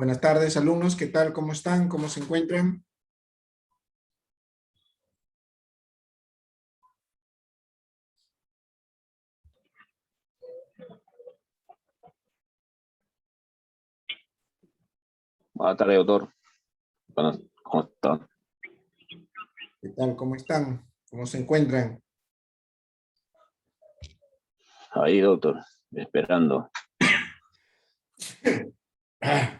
Buenas tardes, alumnos. ¿Qué tal? ¿Cómo están? ¿Cómo se encuentran? Buenas tardes, doctor. Buenas, ¿cómo está? ¿Qué tal? ¿Cómo están? ¿Cómo se encuentran? Ahí, doctor, esperando. Ah,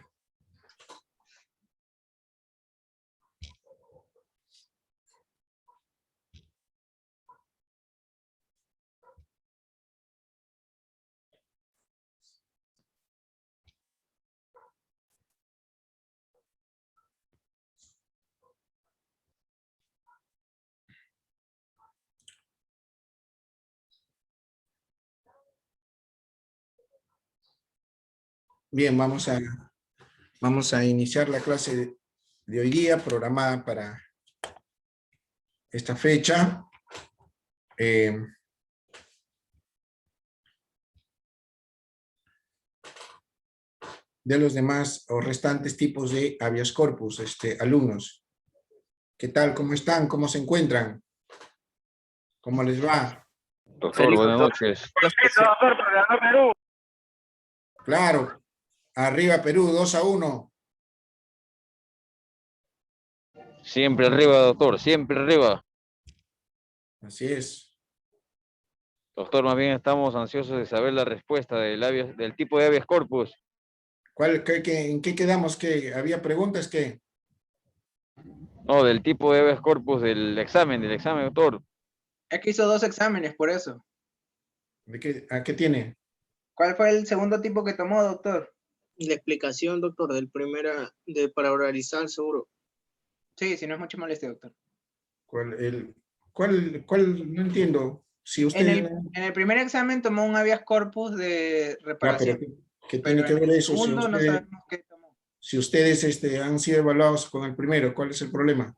bien, vamos a iniciar la clase de hoy día, programada para esta fecha. De los demás o restantes tipos de habeas corpus, alumnos. ¿Qué tal? ¿Cómo están? ¿Cómo se encuentran? ¿Cómo les va? Doctor, buenas noches. Claro, arriba Perú, 2-1. Siempre arriba, doctor, siempre arriba. Así es. Doctor, más bien estamos ansiosos de saber la respuesta del tipo de habeas corpus. ¿En qué quedamos? ¿Qué? ¿Había preguntas? ¿Qué? No, del tipo de habeas corpus del examen, doctor. Es que hizo 2 exámenes, por eso. ¿A qué tiene? ¿Cuál fue el segundo tipo que tomó, doctor? La explicación, doctor, para oralizar, seguro. Sí, si no es mucha molestia, doctor. ¿Cuál? No entiendo. Si usted... En el primer examen tomó un habeas corpus de Ya, reparación. pero ¿qué tiene que Pero en ver el eso? segundo no sabemos qué tomó. Si ustedes han sido evaluados con el primero, ¿cuál es el problema?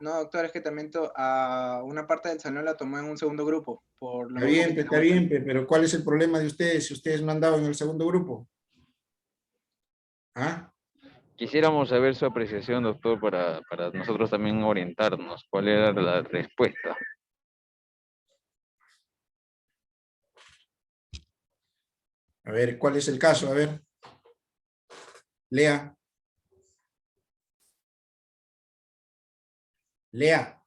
No, doctor, es que también a una parte del salón la tomó en un segundo grupo. Por lo mismo que Está bien, pero ¿cuál es el problema de ustedes si ustedes no han dado en el segundo grupo? ¿Ah? Quisiéramos saber su apreciación, doctor, para nosotros también orientarnos. ¿Cuál era la respuesta? A ver, ¿cuál es el caso? A ver. Lea. Lea.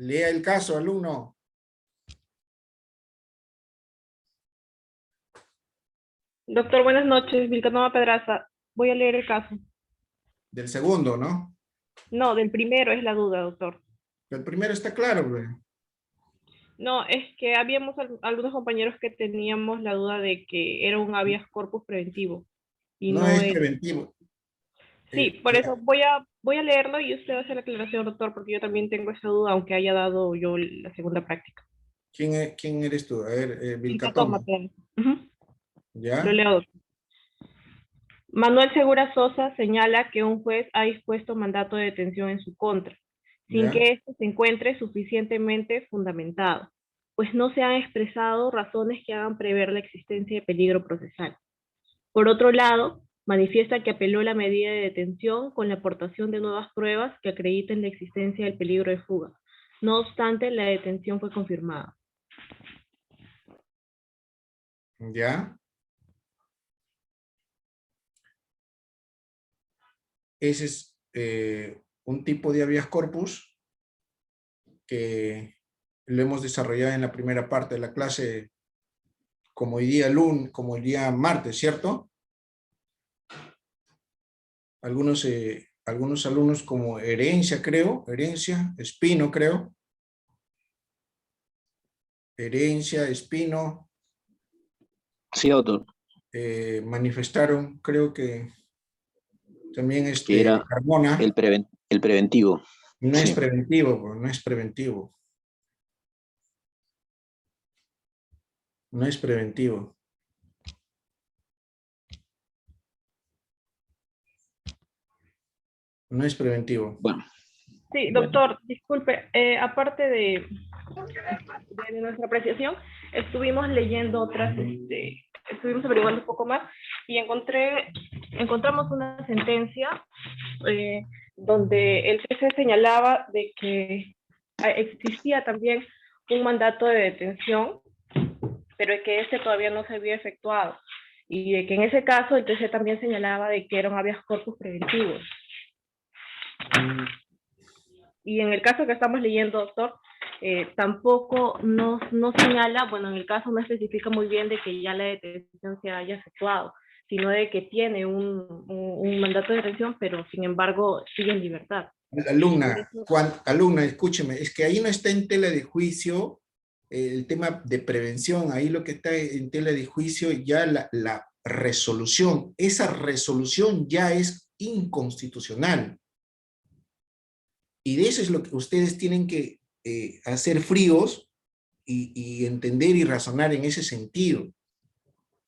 Lea el caso, alumno. Doctor, buenas noches. Vilcanova Pedraza. Voy a leer el caso. Del segundo, ¿no? No, del primero es la duda, doctor. El primero está claro, güey. No, es que habíamos algunos compañeros que teníamos la duda de que era un habeas corpus preventivo. Y No no es es. preventivo. Sí, por eso voy a leerlo y usted va a hacer la aclaración, doctor, porque yo también tengo esa duda, aunque haya dado yo la segunda práctica. ¿Quién eres tú? A ver, Vilcanova Vilcatoma. Pedraza. Ujú. ¿Ya? Lo leo, doctor. Manuel Segura Sosa señala que un juez ha dispuesto mandato de detención en su contra, sin ¿Ya? que éste se encuentre suficientemente fundamentado, pues no se han expresado razones que hagan prever la existencia de peligro procesal. Por otro lado, manifiesta que apeló la medida de detención con la aportación de nuevas pruebas que acrediten la existencia del peligro de fuga. No obstante, la detención fue confirmada. ¿Ya? Ese es un tipo de habeas corpus que lo hemos desarrollado en la primera parte de la clase como hoy día lunes, como el día martes, ¿cierto? Algunos alumnos como herencia, Espino, creo. Herencia, Espino. Sí, doctor. Manifestaron, creo que también Que era Carmona. el preventivo. No es Sí. preventivo, pues, no es preventivo. No es preventivo. No es preventivo. Bueno, Sí, Bueno. doctor, disculpe, aparte de nuestra apreciación, estuvimos leyendo otras, estuvimos averiguando un poco más y encontramos una sentencia donde el TC señalaba de que existía también un mandato de detención, pero que este todavía no se había efectuado, y de que en ese caso el TC también señalaba de que eran habeas corpus preventivos. Y en el caso que estamos leyendo, doctor, tampoco no señala, bueno, en el caso no especifica muy bien de que ya la detención se haya efectuado, sino de que tiene un mandato de detención, pero sin embargo sigue en libertad. Alumna, alumna, escúcheme, es que ahí no está en tela de juicio el tema de prevención, ahí lo que está en tela de juicio ya la resolución. Esa resolución ya es inconstitucional. Y de eso es lo que ustedes tienen que hacer fríos y entender y razonar en ese sentido.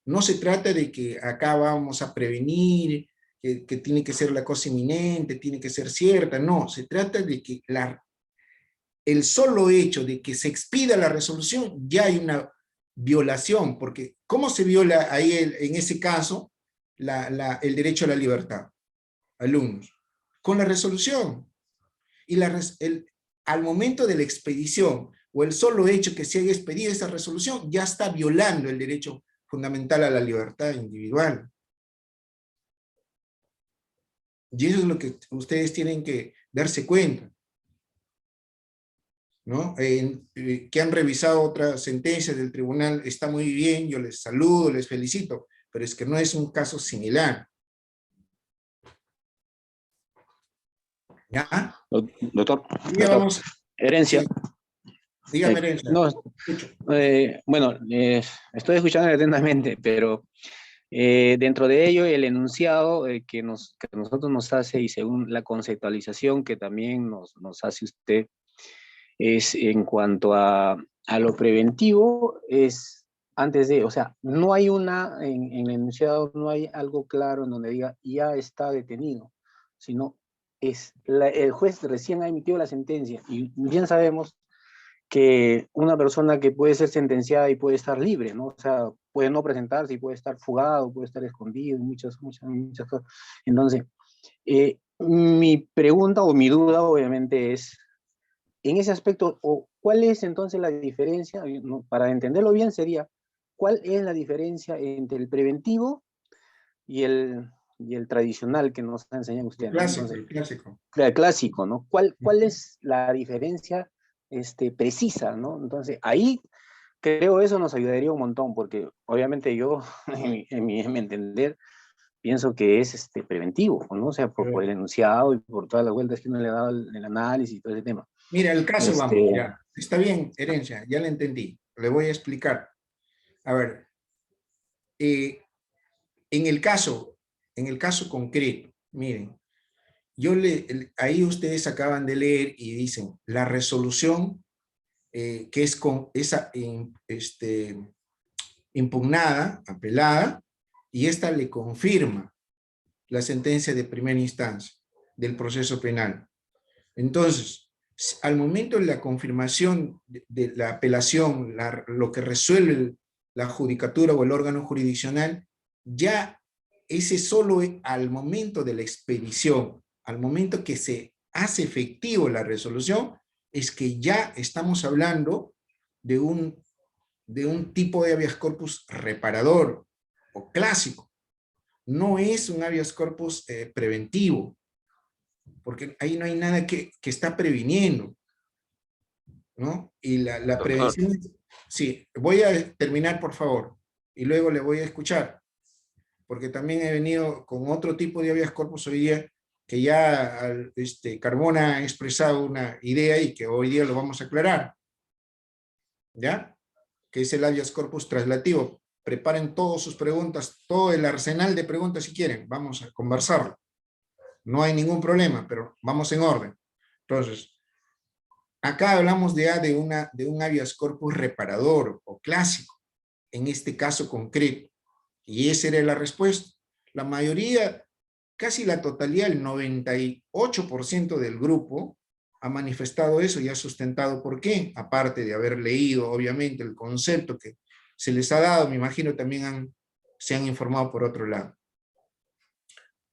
No se trata de que acá vamos a prevenir, que tiene que ser la cosa inminente, tiene que ser cierta, no, se trata de que el solo hecho de que se expida la resolución ya hay una violación, porque ¿cómo se viola ahí en ese caso el derecho a la libertad? Alumnos, con la resolución. Y al momento de la expedición, o el solo hecho que se haya expedido esa resolución, ya está violando el derecho fundamental a la libertad individual. Y eso es lo que ustedes tienen que darse cuenta, ¿no? Que han revisado otras sentencias del tribunal, está muy bien, yo les saludo, les felicito, pero es que no es un caso similar. ¿Ya? Doctor, Ya vamos. herencia. Sí. Dígame, herencia. No, bueno, estoy escuchando atentamente, pero dentro de ello el enunciado que nosotros nos hace, y según la conceptualización que también nos hace usted, es en cuanto a lo preventivo, es antes de, o sea, no hay en el enunciado no hay algo claro en donde diga ya está detenido, sino el juez recién ha emitido la sentencia, y bien sabemos que una persona que puede ser sentenciada y puede estar libre, ¿no? O sea, puede no presentarse y puede estar fugado, puede estar escondido, muchas cosas. Entonces, mi pregunta o mi duda obviamente es, en ese aspecto, ¿cuál es entonces la diferencia? Para entenderlo bien sería, ¿cuál es la diferencia entre el preventivo y el tradicional que nos enseñan ustedes? Clásico, Entonces, el clásico. el clásico, ¿no? ¿Cuál es la diferencia precisa, ¿no? Entonces, ahí creo eso nos ayudaría un montón, porque obviamente yo, en mi entender, pienso que es preventivo, ¿no? O sea, por el enunciado y por todas las vueltas que uno le ha dado el análisis y todo ese tema. Mira, el caso vamos, ya. Está bien, herencia, ya le entendí. Le voy a explicar. A ver, en el caso concreto, miren, ahí ustedes acaban de leer y dicen, la resolución que es impugnada, apelada, y esta le confirma la sentencia de primera instancia del proceso penal. Entonces, al momento de la confirmación de la apelación, lo que resuelve la judicatura o el órgano jurisdiccional, ya ese solo al momento de la expedición, al momento que se hace efectivo la resolución, es que ya estamos hablando de un tipo de habeas corpus reparador o clásico. No es un habeas corpus preventivo, porque ahí no hay nada que está previniendo, ¿no? Y la prevención... Sí, voy a terminar, por favor, y luego le voy a escuchar, porque también he venido con otro tipo de habeas corpus hoy día, que ya Carmona ha expresado una idea y que hoy día lo vamos a aclarar, ¿ya? Que es el habeas corpus traslativo. Preparen todas sus preguntas, todo el arsenal de preguntas si quieren, vamos a conversarlo. No hay ningún problema, pero vamos en orden. Entonces, acá hablamos de un habeas corpus reparador o clásico, en este caso concreto. Y esa era la respuesta. La mayoría, casi la totalidad, el 98% del grupo, ha manifestado eso y ha sustentado por qué, aparte de haber leído, obviamente, el concepto que se les ha dado, me imagino también se han informado por otro lado.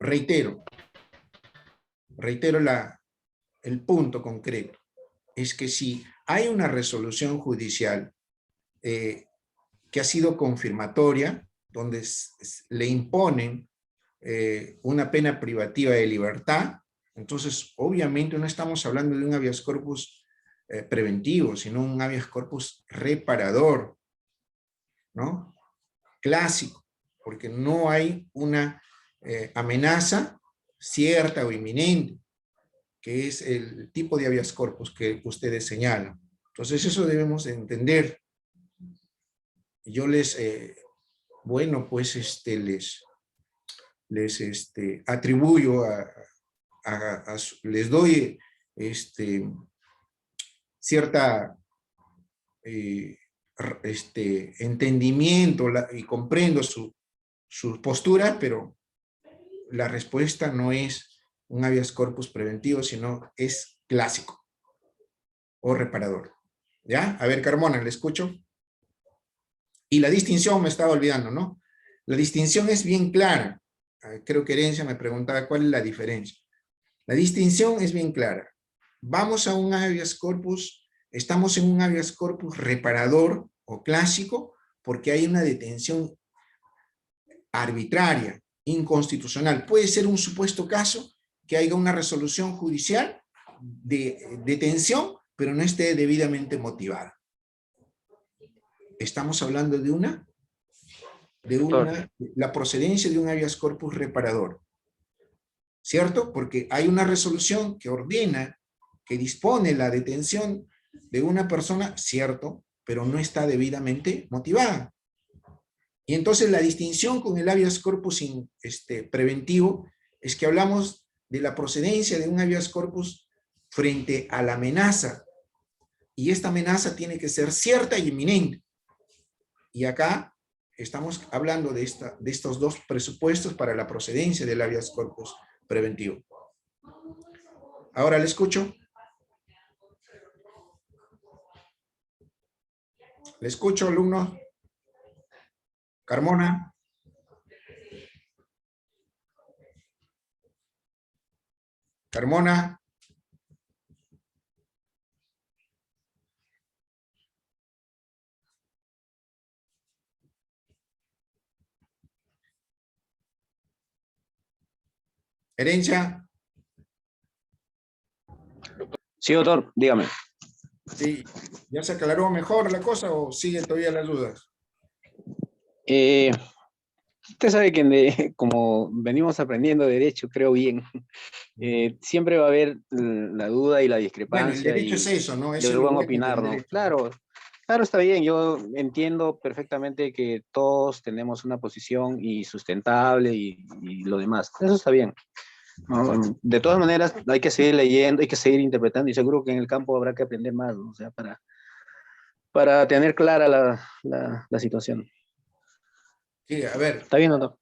Reitero el punto concreto, es que si hay una resolución judicial que ha sido confirmatoria, donde le imponen una pena privativa de libertad, entonces obviamente no estamos hablando de un habeas corpus preventivo, sino un habeas corpus reparador, ¿no? Clásico, porque no hay una amenaza cierta o inminente, que es el tipo de habeas corpus que ustedes señalan. Entonces eso debemos entender. Yo bueno, pues les atribuyo les doy cierta entendimiento y comprendo su postura, pero la respuesta no es un habeas corpus preventivo, sino es clásico o reparador. ¿Ya? A ver, Carmona, le escucho. Y la distinción me estaba olvidando, ¿no? La distinción es bien clara. Creo que Herencia me preguntaba cuál es la diferencia. La distinción es bien clara. Vamos a un habeas corpus, estamos en un habeas corpus reparador o clásico porque hay una detención arbitraria, inconstitucional. Puede ser un supuesto caso que haya una resolución judicial de detención, pero no esté debidamente motivada. Estamos hablando de la procedencia de un habeas corpus reparador. ¿Cierto? Porque hay una resolución que ordena, que dispone la detención de una persona, cierto, pero no está debidamente motivada. Y entonces la distinción con el habeas corpus preventivo es que hablamos de la procedencia de un habeas corpus frente a la amenaza. Y esta amenaza tiene que ser cierta y inminente. Y acá estamos hablando de estos dos presupuestos para la procedencia del habeas corpus preventivo. Ahora le escucho. Le escucho, alumno. Carmona. Carmona. Herencia. Sí, doctor, dígame. Sí, ¿ya se aclaró mejor la cosa o siguen todavía las dudas? Usted sabe que como venimos aprendiendo derecho, creo bien, siempre va a haber la duda y la Bueno, el discrepancia derecho es eso, ¿no? Eso es luego lo van a bueno opinar, del ¿no? derecho. Claro, claro, está bien, yo entiendo perfectamente que todos tenemos una posición y sustentable y lo demás, eso está bien. ¿No? De todas maneras, hay que seguir leyendo, hay que seguir interpretando y seguro que en el campo habrá que aprender más, ¿no? O sea, para tener clara la situación. Sí, a ver. ¿Está bien o no?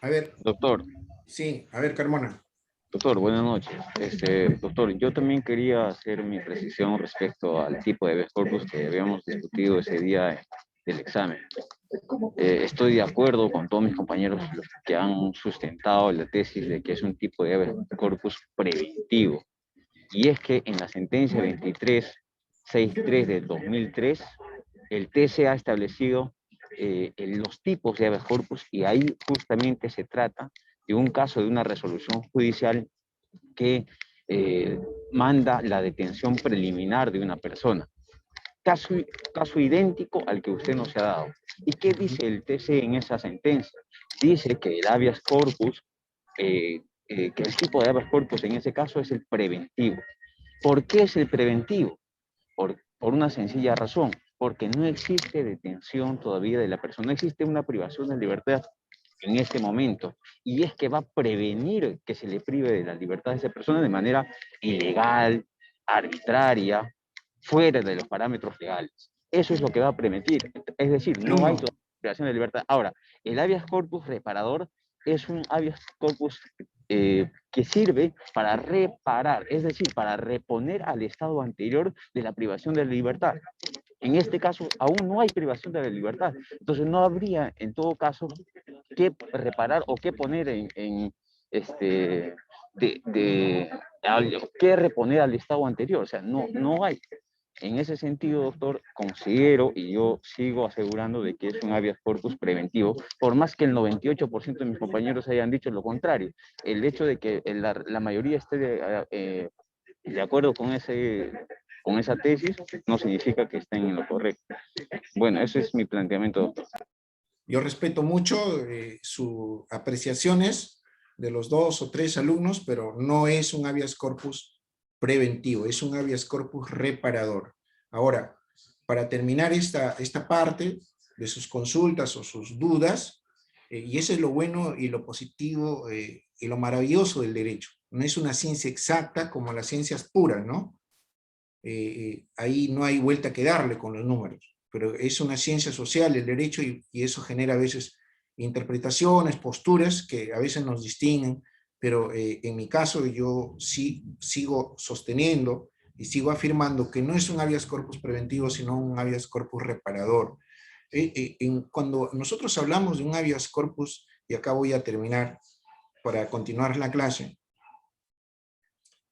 A ver. Doctor. Sí, a ver, Carmona. Doctor, buenas noches. Doctor, yo también quería hacer mi precisión respecto al tipo de habeas corpus que habíamos discutido ese día del examen. Estoy de acuerdo con todos mis compañeros los que han sustentado la tesis de que es un tipo de habeas corpus preventivo. Y es que en la sentencia 2363 del 2003, el TC ha establecido los tipos de habeas corpus y ahí justamente se trata de un caso de una resolución judicial que manda la detención preliminar de una persona. Caso idéntico al que usted nos ha dado. ¿Y qué dice el TC en esa sentencia? Dice que el habeas corpus, que el tipo de habeas corpus en ese caso es el preventivo. ¿Por qué es el preventivo? Por una sencilla razón, porque no existe detención todavía de la persona, no existe una privación de libertad en este momento, y es que va a prevenir que se le prive de la libertad de esa persona de manera ilegal, arbitraria, fuera de los parámetros legales. Eso es lo que va a permitir, es decir, no hay privación de libertad. Ahora, el habeas corpus reparador es un habeas corpus que sirve para reparar, es decir, para reponer al estado anterior de la privación de la libertad. En este caso, aún no hay privación de la libertad, entonces no habría, en todo caso, que reparar o que poner que reponer al estado anterior, o sea, no hay. En ese sentido, doctor, considero y yo sigo asegurando de que es un habeas corpus preventivo, por más que el 98% de mis compañeros hayan dicho lo contrario. El hecho de que la mayoría esté de acuerdo con esa tesis no significa que estén en lo correcto. Bueno, ese es mi planteamiento, doctor. Yo respeto mucho sus apreciaciones de los 2 o 3 alumnos, pero no es un habeas corpus preventivo, es un habeas corpus reparador. Ahora, para terminar esta parte de sus consultas o sus dudas, y eso es lo bueno y lo positivo y lo maravilloso del derecho. No es una ciencia exacta como las ciencias puras, ¿no? Ahí no hay vuelta que darle con los números, pero es una ciencia social el derecho y eso genera a veces interpretaciones, posturas que a veces nos distinguen, pero en mi caso yo sí sigo sosteniendo y sigo afirmando que no es un habeas corpus preventivo, sino un habeas corpus reparador. Cuando nosotros hablamos de un habeas corpus, y acá voy a terminar para continuar la clase,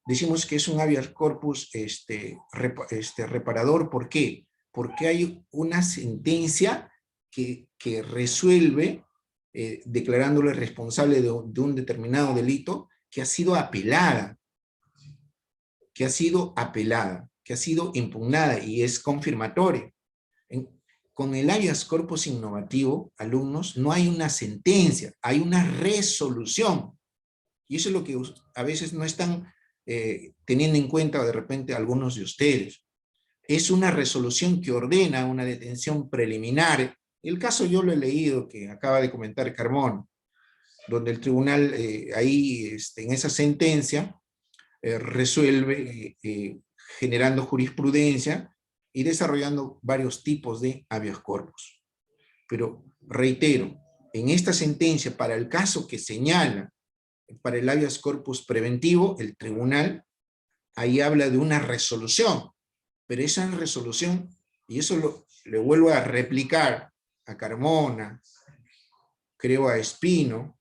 decimos que es un habeas corpus reparador. ¿Por qué? Porque hay una sentencia que resuelve, declarándole responsable de un determinado delito, que ha sido apelada, que ha sido impugnada y es confirmatoria. Con el habeas corpus innovativo, alumnos, no hay una sentencia, hay una resolución. Y eso es lo que a veces no están teniendo en cuenta de repente algunos de ustedes. Es una resolución que ordena una detención preliminar. El caso yo lo he leído, que acaba de comentar Carmona, donde el tribunal ahí, en esa sentencia, resuelve generando jurisprudencia y desarrollando varios tipos de habeas corpus. Pero reitero, en esta sentencia, para el caso que señala, para el habeas corpus preventivo, el tribunal ahí habla de una resolución, pero esa resolución, y eso le vuelvo a replicar a Carmona, creo a Espino,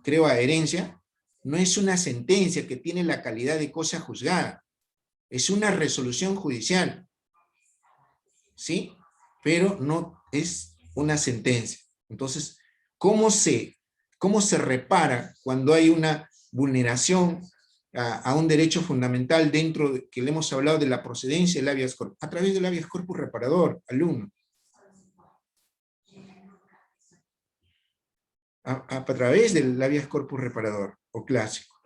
creo a Herencia, no es una sentencia que tiene la calidad de cosa juzgada, es una resolución judicial, ¿sí? Pero no es una sentencia. Entonces, ¿cómo se repara cuando hay una vulneración a un derecho fundamental dentro de que le hemos hablado de la procedencia del habeas corpus? A través del habeas corpus reparador, alumno. A través del habeas corpus reparador o clásico.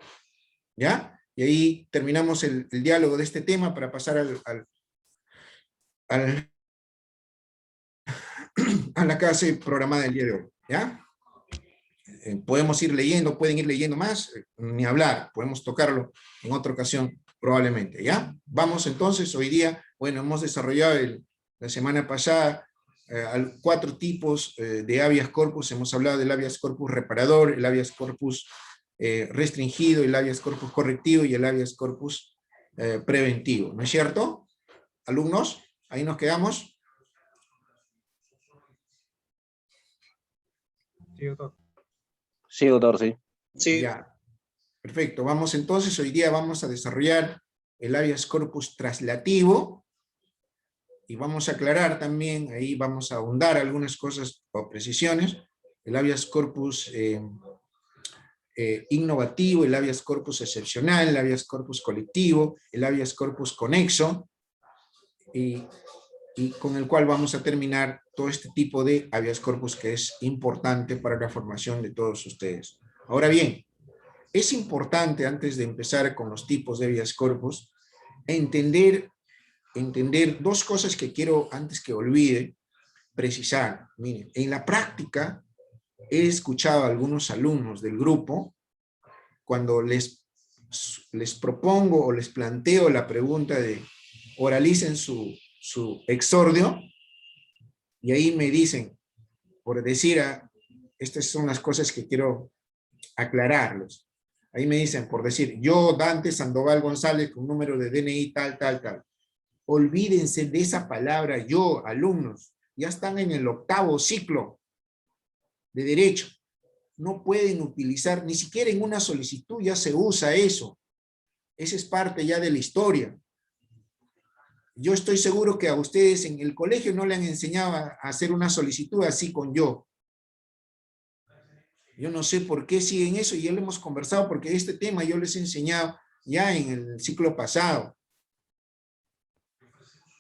¿Ya? Y ahí terminamos el diálogo de este tema para pasar a la clase programada del día de hoy. ¿Ya? Podemos ir leyendo, pueden ir leyendo más, ni hablar, podemos tocarlo en otra ocasión probablemente, ¿ya? Vamos entonces, hoy día, bueno, hemos desarrollado la semana pasada 4 tipos de habeas corpus, hemos hablado del habeas corpus reparador, el habeas corpus restringido, el habeas corpus correctivo y el habeas corpus preventivo, ¿no es cierto? Alumnos, ahí nos quedamos. Sí, doctor. Sí, doctor, sí. Sí, Ya, perfecto. Vamos entonces, hoy día vamos a desarrollar el habeas corpus traslativo y vamos a aclarar también, ahí vamos a ahondar algunas cosas o precisiones, el habeas corpus innovativo, el habeas corpus excepcional, el habeas corpus colectivo, el habeas corpus conexo, y con el cual vamos a terminar todo este tipo de habeas corpus que es importante para la formación de todos ustedes. Ahora bien, es importante, antes de empezar con los tipos de habeas corpus, entender 2 cosas que quiero, antes que olvide, precisar. Miren, en la práctica, he escuchado a algunos alumnos del grupo, cuando les propongo o les planteo la pregunta de oralicen su exordio, y ahí me dicen, por decir, estas son las cosas que quiero aclararlos. Ahí me dicen, por decir, yo, Dante Sandoval González, con número de DNI tal, tal, tal. Olvídense de esa palabra yo, alumnos. Ya están en el 8º ciclo de Derecho. No pueden utilizar, ni siquiera en una solicitud ya se usa eso. Esa es parte ya de la historia. Yo estoy seguro que a ustedes en el colegio no le han enseñado a hacer una solicitud así con yo. Yo no sé por qué siguen eso y ya lo hemos conversado porque este tema yo les he enseñado ya en el ciclo pasado.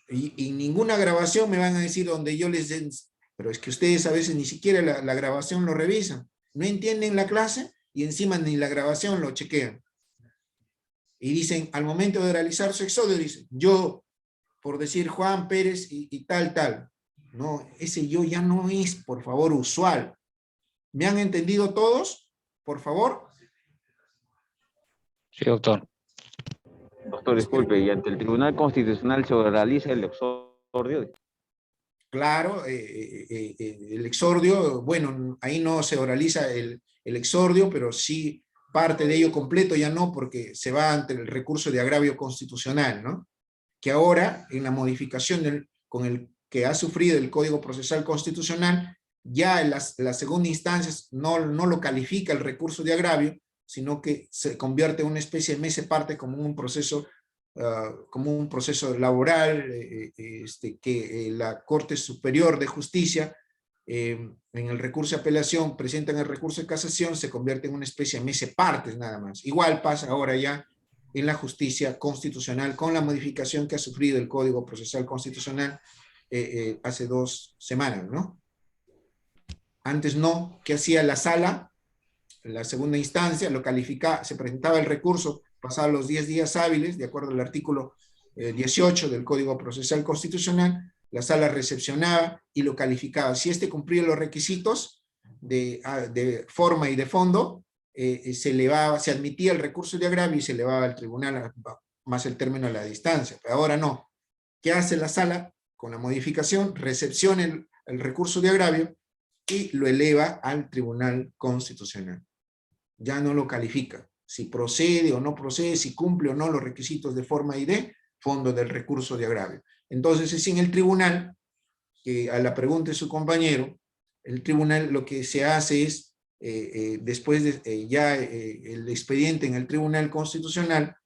Y ninguna grabación me van a decir donde yo les den, pero es que ustedes a veces ni siquiera la grabación lo revisan. No entienden la clase y encima ni la grabación lo chequean. Y dicen, al momento de realizar su exodio, dicen, yo, por decir Juan Pérez y tal, tal. No, ese yo ya no es, por favor, usual. ¿Me han entendido todos? Por favor. Sí, doctor. Doctor, disculpe, ¿y ante el Tribunal Constitucional se realiza el exordio? Claro, el exordio, bueno, ahí no se oraliza el exordio, pero sí parte de ello completo ya no, porque se va ante el recurso de agravio constitucional, ¿no? Que ahora, en la modificación con el que ha sufrido el Código Procesal Constitucional, ya en la segunda instancia no lo califica el recurso de agravio, sino que se convierte en una especie de mese parte como un proceso laboral que la Corte Superior de Justicia en el recurso de apelación presentan el recurso de casación, se convierte en una especie de mese partes nada más. Igual pasa ahora ya en la justicia constitucional con la modificación que ha sufrido el Código Procesal Constitucional hace 2 semanas, ¿no? Antes no, ¿qué hacía la sala? En la segunda instancia lo calificaba, se presentaba el recurso, pasaban los 10 días hábiles, de acuerdo al artículo 18 del Código Procesal Constitucional, la sala recepcionaba y lo calificaba. Si este cumplía los requisitos de forma y de fondo, se admitía el recurso de agravio y se elevaba al tribunal más el término de la distancia. Pero ahora no. ¿Qué hace la sala? Con la modificación, recepciona el recurso de agravio y lo eleva al Tribunal Constitucional. Ya no lo califica. Si procede o no procede, si cumple o no los requisitos de forma y de fondo del recurso de agravio. Entonces es en el tribunal, que a la pregunta de su compañero, el tribunal lo que se hace es, después de el expediente en el Tribunal Constitucional,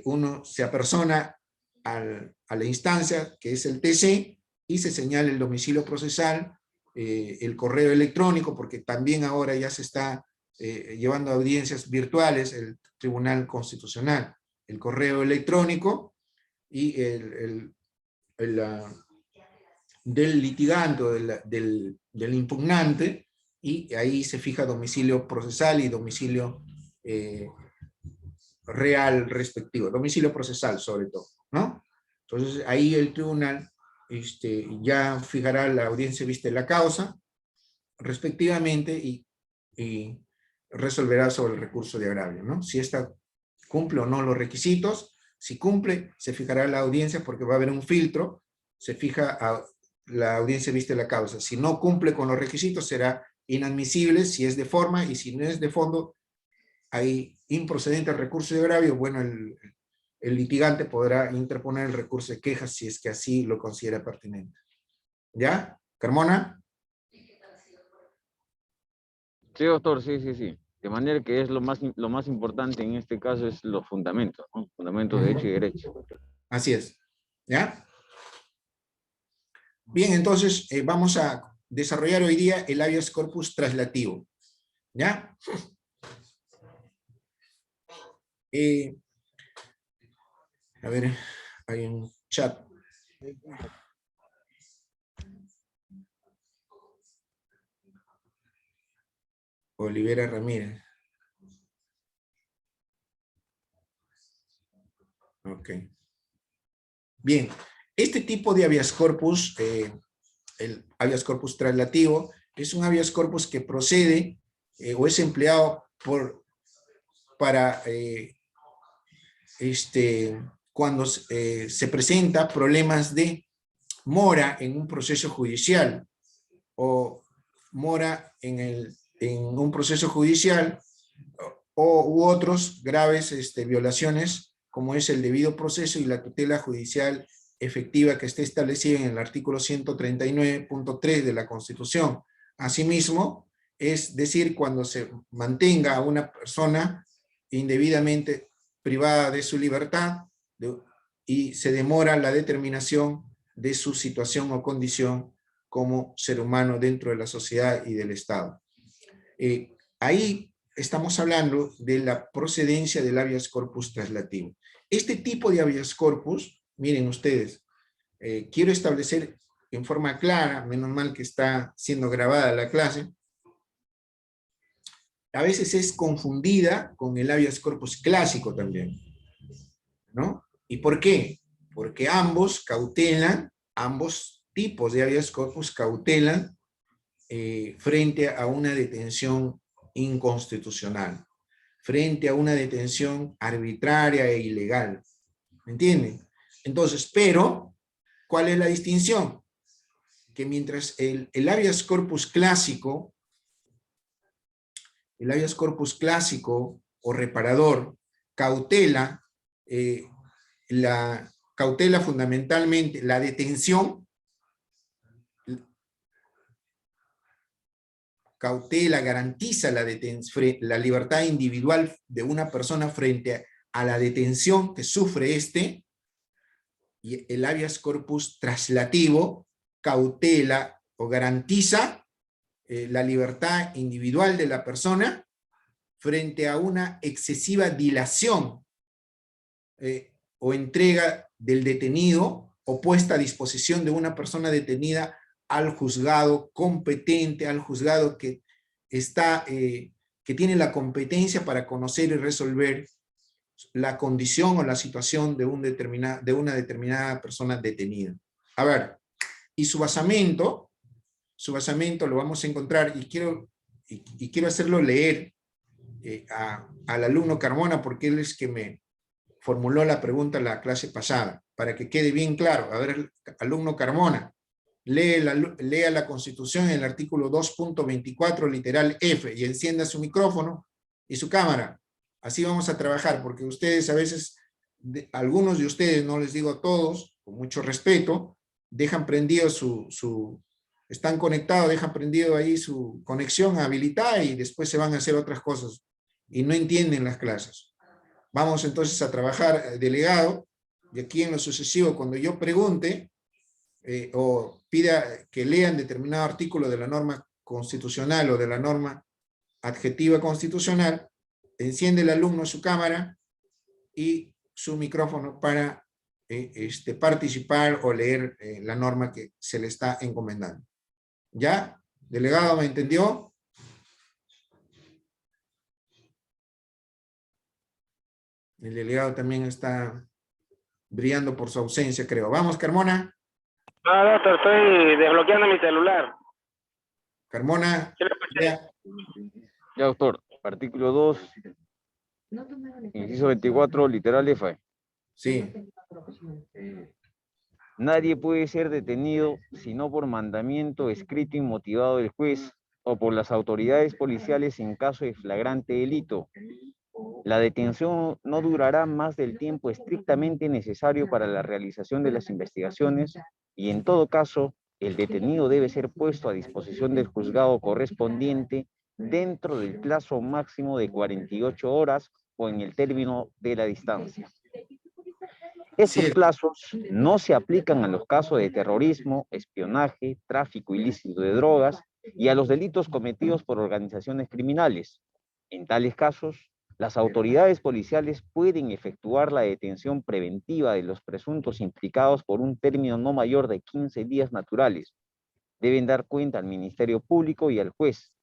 uno se apersona a la instancia, que es el TC, y se señala el domicilio procesal, el correo electrónico, porque también ahora ya se está llevando audiencias virtuales, el Tribunal Constitucional, el correo electrónico y del litigante, del impugnante, y ahí se fija domicilio procesal y domicilio real respectivo, domicilio procesal sobre todo, ¿no? Entonces ahí el tribunal ya fijará la audiencia vista de la causa respectivamente y resolverá sobre el recurso de agravio, ¿no? Si esta cumple o no los requisitos. Si cumple, se fijará la audiencia porque va a haber un filtro, se fija a la audiencia vista de la causa. Si no cumple con los requisitos, será inadmisible si es de forma, y si no es de fondo, hay improcedente al recurso de agravio, bueno, el litigante podrá interponer el recurso de queja si es que así lo considera pertinente. ¿Ya? ¿Carmona? Sí, doctor, sí. De manera que es lo más importante en este caso es los fundamentos, ¿no? Fundamentos de hecho y derecho. Así es. ¿Ya? Bien, entonces vamos a desarrollar hoy día el habeas corpus traslativo. ¿Ya? A ver, hay un chat. Olivera Ramírez. Ok. Bien, este tipo de habeas corpus, el habeas corpus traslativo, es un habeas corpus que procede o es empleado para cuando se presenta problemas de mora en un proceso judicial o mora en un proceso judicial u otros graves violaciones, como es el debido proceso y la tutela judicial efectiva que esté establecida en el artículo 139.3 de la Constitución. Asimismo, es decir, cuando se mantenga a una persona indebidamente privada de su libertad y se demora la determinación de su situación o condición como ser humano dentro de la sociedad y del Estado. Ahí estamos hablando de la procedencia del habeas corpus traslativo. Este tipo de habeas corpus, miren ustedes, quiero establecer en forma clara, menos mal que está siendo grabada la clase, a veces es confundida con el habeas corpus clásico también, ¿no? ¿Y por qué? Porque ambos cautelan, ambos tipos de habeas corpus cautelan frente a una detención inconstitucional, frente a una detención arbitraria e ilegal. ¿Me entienden? Entonces, pero, ¿cuál es la distinción? Que mientras el habeas corpus clásico, o reparador cautela, cautela fundamentalmente la detención, cautela, garantiza la libertad individual de una persona frente a la detención que sufre y el habeas corpus traslativo cautela o garantiza la libertad individual de la persona frente a una excesiva dilación o entrega del detenido o puesta a disposición de una persona detenida al juzgado competente, al juzgado que tiene la competencia para conocer y resolver la condición o la situación de una determinada persona detenida. A ver, y su basamento lo vamos a encontrar, y quiero hacerlo leer al alumno Carmona, porque él es que me formuló la pregunta en la clase pasada, para que quede bien claro. A ver, alumno Carmona, lea la Constitución en el artículo 2.24, literal F, y encienda su micrófono y su cámara. Así vamos a trabajar, porque ustedes a veces, algunos de ustedes, no les digo a todos, con mucho respeto, dejan prendido están conectados, dejan prendido ahí su conexión habilitada y después se van a hacer otras cosas y no entienden las clases. Vamos entonces a trabajar, delegado, y aquí en lo sucesivo, cuando yo pregunte o pida que lean determinado artículo de la norma constitucional o de la norma adjetiva constitucional, enciende el alumno su cámara y su micrófono para participar o leer la norma que se le está encomendando. ¿Ya? ¿Delegado me entendió? El delegado también está brillando por su ausencia, creo. Vamos, Carmona. No, doctor, estoy desbloqueando mi celular. Carmona. Ya, doctor. Artículo 2, inciso 24, literal F. Sí. Nadie puede ser detenido sino por mandamiento escrito y motivado del juez o por las autoridades policiales en caso de flagrante delito. La detención no durará más del tiempo estrictamente necesario para la realización de las investigaciones y en todo caso, el detenido debe ser puesto a disposición del juzgado correspondiente dentro del plazo máximo de 48 horas o en el término de la distancia. Estos plazos no se aplican a los casos de terrorismo, espionaje, tráfico ilícito de drogas y a los delitos cometidos por organizaciones criminales. En tales casos, las autoridades policiales pueden efectuar la detención preventiva de los presuntos implicados por un término no mayor de 15 días naturales. Deben dar cuenta al Ministerio Público y al juez,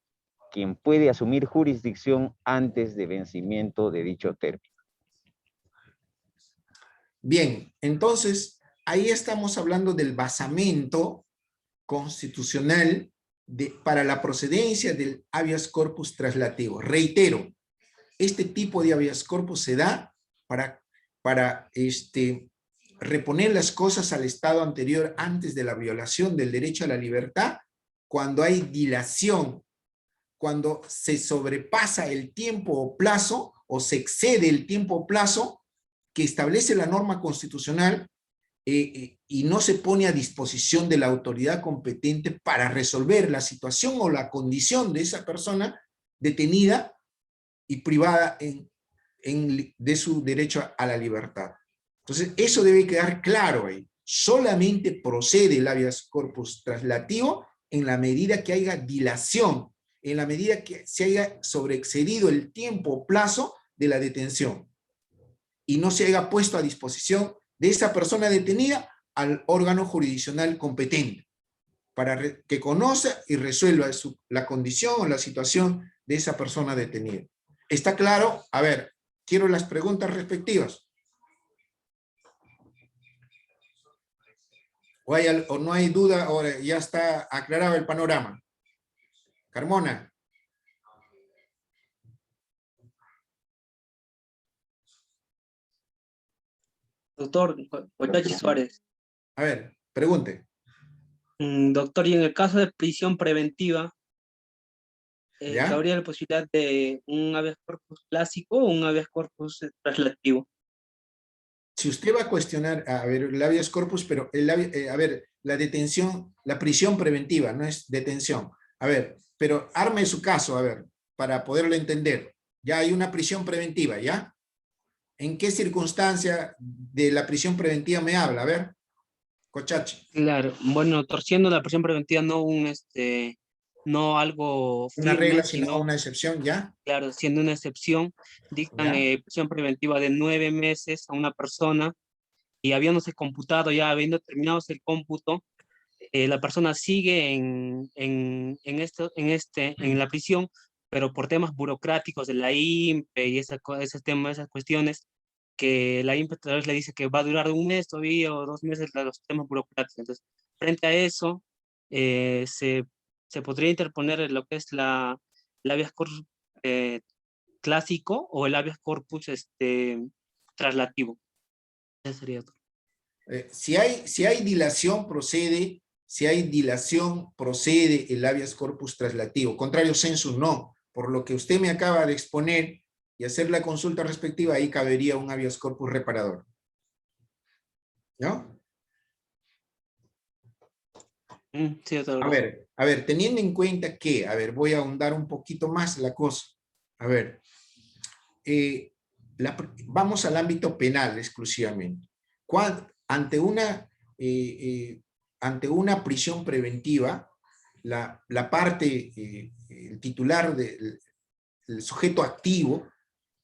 quien puede asumir jurisdicción antes de vencimiento de dicho término. Bien, entonces, ahí estamos hablando del basamento constitucional para la procedencia del habeas corpus traslativo. Reitero, este tipo de habeas corpus se da para reponer las cosas al estado anterior antes de la violación del derecho a la libertad, cuando hay dilación cuando se sobrepasa el tiempo o plazo, o se excede el tiempo o plazo que establece la norma constitucional, y no se pone a disposición de la autoridad competente para resolver la situación o la condición de esa persona detenida y privada de su derecho a la libertad. Entonces, eso debe quedar claro ahí. Solamente procede el habeas corpus traslativo en la medida que haya dilación, en la medida que se haya sobreexcedido el tiempo o plazo de la detención y no se haya puesto a disposición de esa persona detenida al órgano jurisdiccional competente para que conozca y resuelva la condición o la situación de esa persona detenida. ¿Está claro? A ver, quiero las preguntas respectivas. ¿O no hay duda? Ahora ya está aclarado el panorama. Carmona. Doctor, Ochachi Suárez. A ver, pregunte. Doctor, y en el caso de prisión preventiva, ¿Ya? ¿cabría la posibilidad de un habeas corpus clásico o un habeas corpus traslativo? Si usted va a cuestionar, a ver, el habeas corpus, pero a ver, la detención, la prisión preventiva, no es detención. A ver, pero arme su caso, a ver, para poderlo entender. Ya hay una prisión preventiva, ¿ya? ¿En qué circunstancia de la prisión preventiva me habla? A ver, Cochachi. Claro, bueno, torciendo la prisión preventiva no no algo Una firme, regla, sino sino, una excepción, ¿ya? claro, siendo una excepción, dictan ¿Ya? prisión preventiva de 9 meses a una persona y habiéndose computado, ya habiendo terminado el cómputo, la persona sigue en la prisión, pero por temas burocráticos de la INPE y esos temas, esas cuestiones, que la INPE tal vez le dice que va a durar un mes todavía o 2 meses los temas burocráticos. Entonces, frente a eso, se podría interponer lo que es el habeas corpus clásico o el habeas corpus traslativo. Ese sería otro. Si hay dilación, procede. Si hay dilación, procede el habeas corpus traslativo. Contrario sensu, no. Por lo que usted me acaba de exponer y hacer la consulta respectiva, ahí cabería un habeas corpus reparador. ¿No? Sí, doctor. A ver, teniendo en cuenta que, a ver, voy a ahondar un poquito más la cosa. A ver, vamos al ámbito penal exclusivamente. Ante una prisión preventiva, la parte, el titular, el sujeto activo,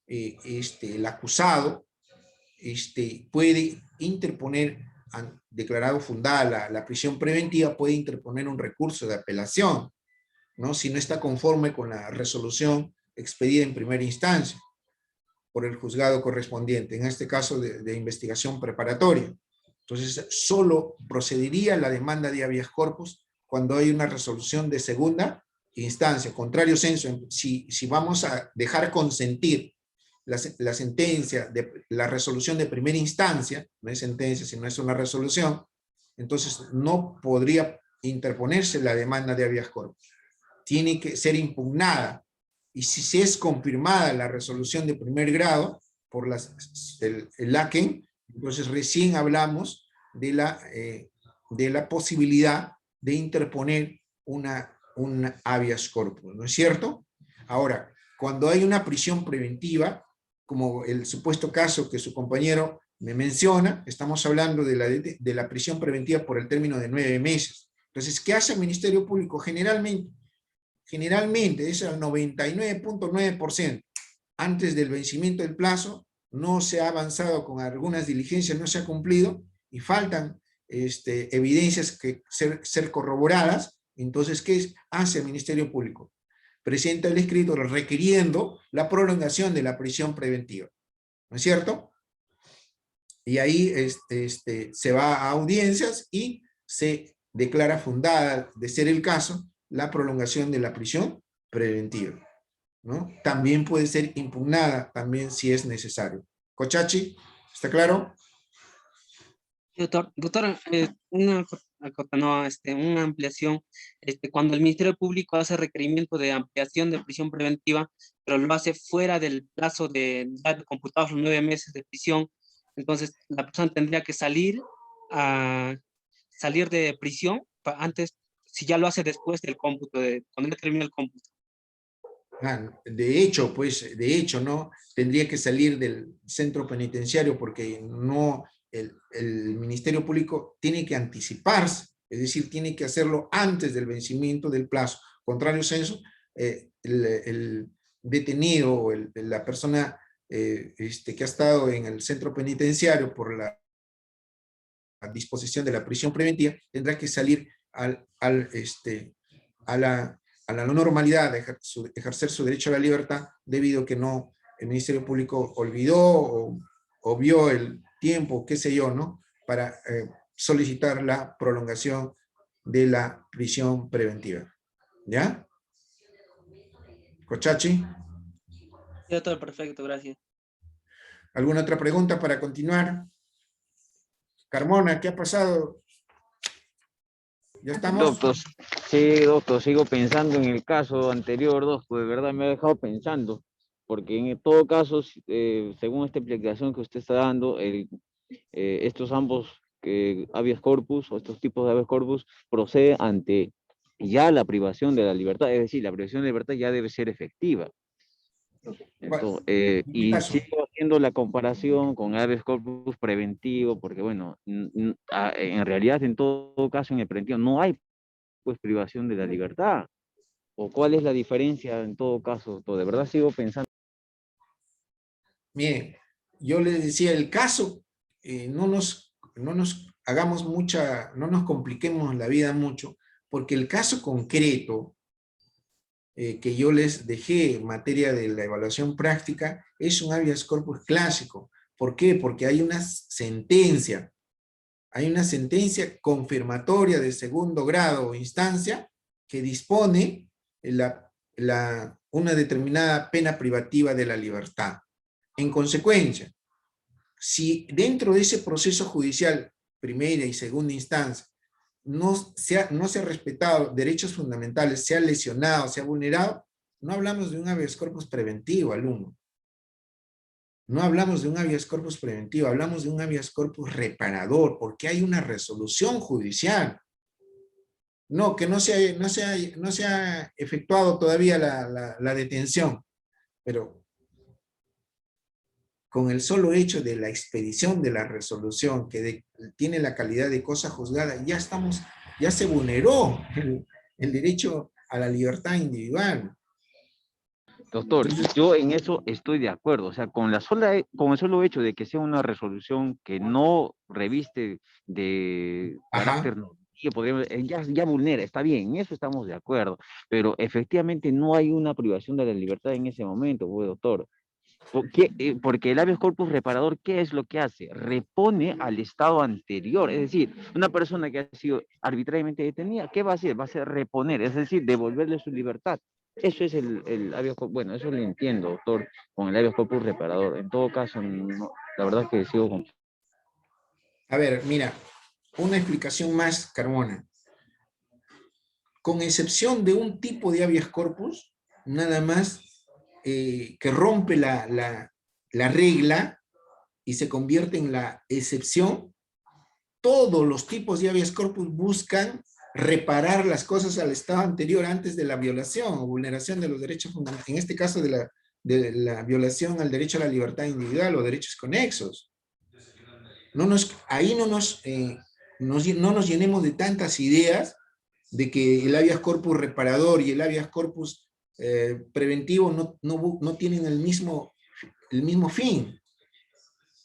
el acusado, puede interponer, declarado fundada la prisión preventiva, puede interponer un recurso de apelación, ¿no? Si no está conforme con la resolución expedida en primera instancia por el juzgado correspondiente, en este caso de investigación preparatoria. Entonces, solo procedería la demanda de habeas corpus cuando hay una resolución de segunda instancia. Contrario sensu, si vamos a dejar consentir la sentencia, la resolución de primera instancia, no es sentencia, sino es una resolución, entonces no podría interponerse la demanda de habeas corpus. Tiene que ser impugnada. Y si se es confirmada la resolución de primer grado por el LACEN, entonces recién hablamos de la posibilidad de interponer un habeas corpus, ¿no es cierto? Ahora, cuando hay una prisión preventiva, como el supuesto caso que su compañero me menciona, estamos hablando de la prisión preventiva por el término de 9 meses. Entonces, ¿qué hace el Ministerio Público? Generalmente es el 99.9%. Antes del vencimiento del plazo, no se ha avanzado con algunas diligencias, no se ha cumplido, y faltan evidencias que ser corroboradas. Entonces, ¿qué hace el Ministerio Público? Presenta el escrito requiriendo la prolongación de la prisión preventiva, ¿no es cierto? Y ahí se va a audiencias y se declara fundada, de ser el caso, la prolongación de la prisión preventiva, ¿no? También puede ser impugnada, también si es necesario. Cochachi, ¿está claro? Doctor, una una ampliación, cuando el Ministerio Público hace requerimiento de ampliación de prisión preventiva, pero lo hace fuera del plazo de ya computados los 9 meses de prisión, entonces la persona tendría que salir de prisión antes, si ya lo hace después del cómputo, cuando ya termina el cómputo. De hecho, ¿no? Tendría que salir del centro penitenciario porque no, el Ministerio Público tiene que anticiparse, es decir, tiene que hacerlo antes del vencimiento del plazo. Contrario a eso, el detenido o la persona que ha estado en el centro penitenciario por la disposición de la prisión preventiva, tendrá que salir a la normalidad de ejercer su derecho a la libertad, debido a que no, el Ministerio Público olvidó o vio el tiempo, qué sé yo, ¿no? Para solicitar la prolongación de la prisión preventiva. ¿Ya? Cochachi. Ya todo perfecto, gracias. ¿Alguna otra pregunta para continuar? Carmona, ¿qué ha pasado? ¿Ya estamos? Doctor, sí, doctor, sigo pensando en el caso anterior, doctor, de verdad me ha dejado pensando, porque en todo caso, según esta explicación que usted está dando, estos ambos habeas corpus, o estos tipos de habeas corpus, procede ante ya la privación de la libertad, es decir, la privación de libertad ya debe ser efectiva. Entonces, y sigo haciendo la comparación con habeas corpus preventivo, porque bueno, en realidad en todo caso en el preventivo no hay pues privación de la libertad. ¿O cuál es la diferencia en todo caso? De verdad sigo pensando. Miren, yo les decía, el caso, no nos hagamos no nos compliquemos la vida mucho, porque el caso concreto que yo les dejé en materia de la evaluación práctica es un habeas corpus clásico. ¿Por qué? Porque hay una sentencia confirmatoria de segundo grado o instancia que dispone una determinada pena privativa de la libertad. En consecuencia, si dentro de ese proceso judicial, primera y segunda instancia, no se ha respetado derechos fundamentales, se ha lesionado, se ha vulnerado, no hablamos de un habeas corpus preventivo, alumno. No hablamos de un habeas corpus preventivo, hablamos de un habeas corpus reparador, porque hay una resolución judicial. No, que no se ha efectuado todavía la detención, pero con el solo hecho de la expedición de la resolución, que tiene la calidad de cosa juzgada, ya se vulneró el derecho a la libertad individual. Doctor, yo en eso estoy de acuerdo, o sea, con el solo hecho de que sea una resolución que no reviste de carácter normativo, ya vulnera, está bien, en eso estamos de acuerdo, pero efectivamente no hay una privación de la libertad en ese momento, doctor. Porque el habeas corpus reparador, ¿qué es lo que hace? Repone al estado anterior, es decir, una persona que ha sido arbitrariamente detenida, ¿qué va a hacer? Va a ser reponer, es decir, devolverle su libertad. Eso es el habeas corpus, bueno, eso lo entiendo, doctor, con el habeas corpus reparador. En todo caso, no, la verdad que sigo con... A ver, mira, una explicación más, Carmona. Con excepción de un tipo de habeas corpus, nada más que rompe la regla y se convierte en la excepción, todos los tipos de habeas corpus buscan reparar las cosas al estado anterior antes de la violación o vulneración de los derechos fundamentales, en este caso de la violación al derecho a la libertad individual o derechos conexos. Ahí no nos llenemos de tantas ideas de que el habeas corpus reparador y el habeas corpus preventivo no tienen el mismo fin.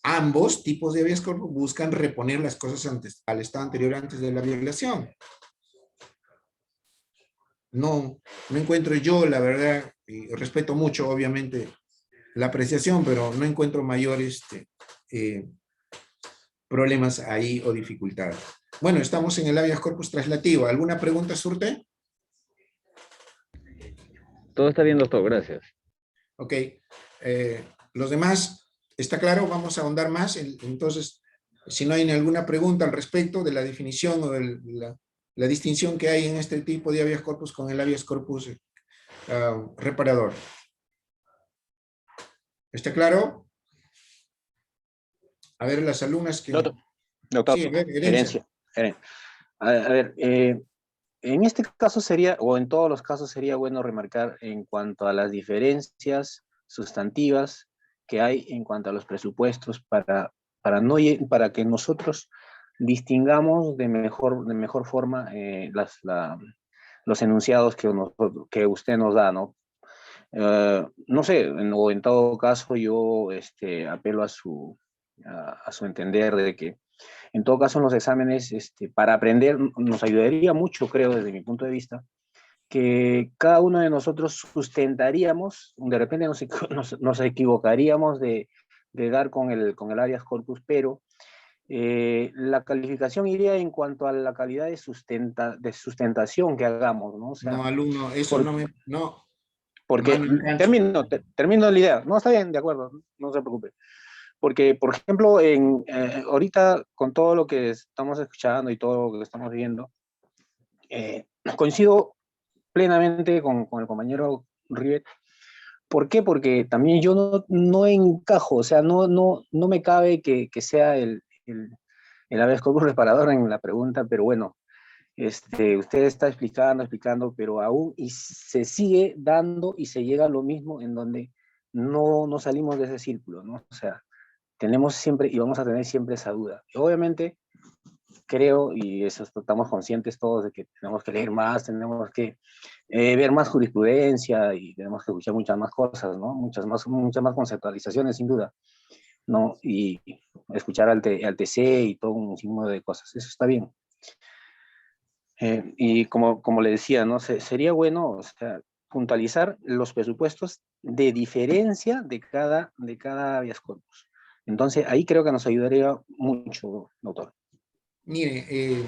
Ambos tipos de habeas corpus buscan reponer las cosas al estado anterior antes de la violación. No encuentro yo, la verdad, y respeto mucho, obviamente, la apreciación, pero no encuentro mayores problemas ahí o dificultades. Bueno, estamos en el habeas corpus traslativo. ¿Alguna pregunta, Surte? Todo está bien, doctor, gracias. Ok. Los demás, ¿está claro? Vamos a ahondar más. Entonces, Si no hay alguna pregunta al respecto de la definición o de la distinción que hay en este tipo de habeas corpus con el habeas corpus reparador. ¿Está claro? A ver, las alumnas que... Doctor, Sí, a ver, Herencia. A ver, en este caso sería, o en todos los casos sería bueno remarcar en cuanto a las diferencias sustantivas que hay en cuanto a los presupuestos para que nosotros distingamos de mejor forma los enunciados que usted nos da, ¿no? No sé, o en todo caso yo apelo a su entender de que en todo caso en los exámenes para aprender nos ayudaría mucho, creo, desde mi punto de vista, que cada uno de nosotros sustentaríamos, de repente nos equivocaríamos de dar con el habeas corpus, pero la calificación iría en cuanto a la calidad de sustentación que hagamos, ¿no? O sea, No, alumno, eso no me... No. porque Mano, termino la idea. No, está bien, de acuerdo, no se preocupe. Porque, por ejemplo, ahorita con todo lo que estamos escuchando y todo lo que estamos viendo, coincido plenamente con el compañero Rivet. ¿Por qué? Porque también yo no encajo, o sea, no me cabe que sea el habeas corpus reparador en la pregunta, pero bueno, usted está explicando, pero aún y se sigue dando y se llega a lo mismo en donde no salimos de ese círculo, ¿no? O sea, tenemos siempre y vamos a tener siempre esa duda. Y obviamente creo, y eso estamos conscientes todos de que tenemos que leer más, tenemos que ver más jurisprudencia y tenemos que escuchar muchas más cosas, ¿no? Muchas más conceptualizaciones, sin duda, ¿no? Y escuchar al TC y todo un signo de cosas. Eso está bien. Y como le decía, ¿no? Sería bueno, o sea, puntualizar los presupuestos de diferencia de cada habeas corpus. Entonces, ahí creo que nos ayudaría mucho, doctor. mire,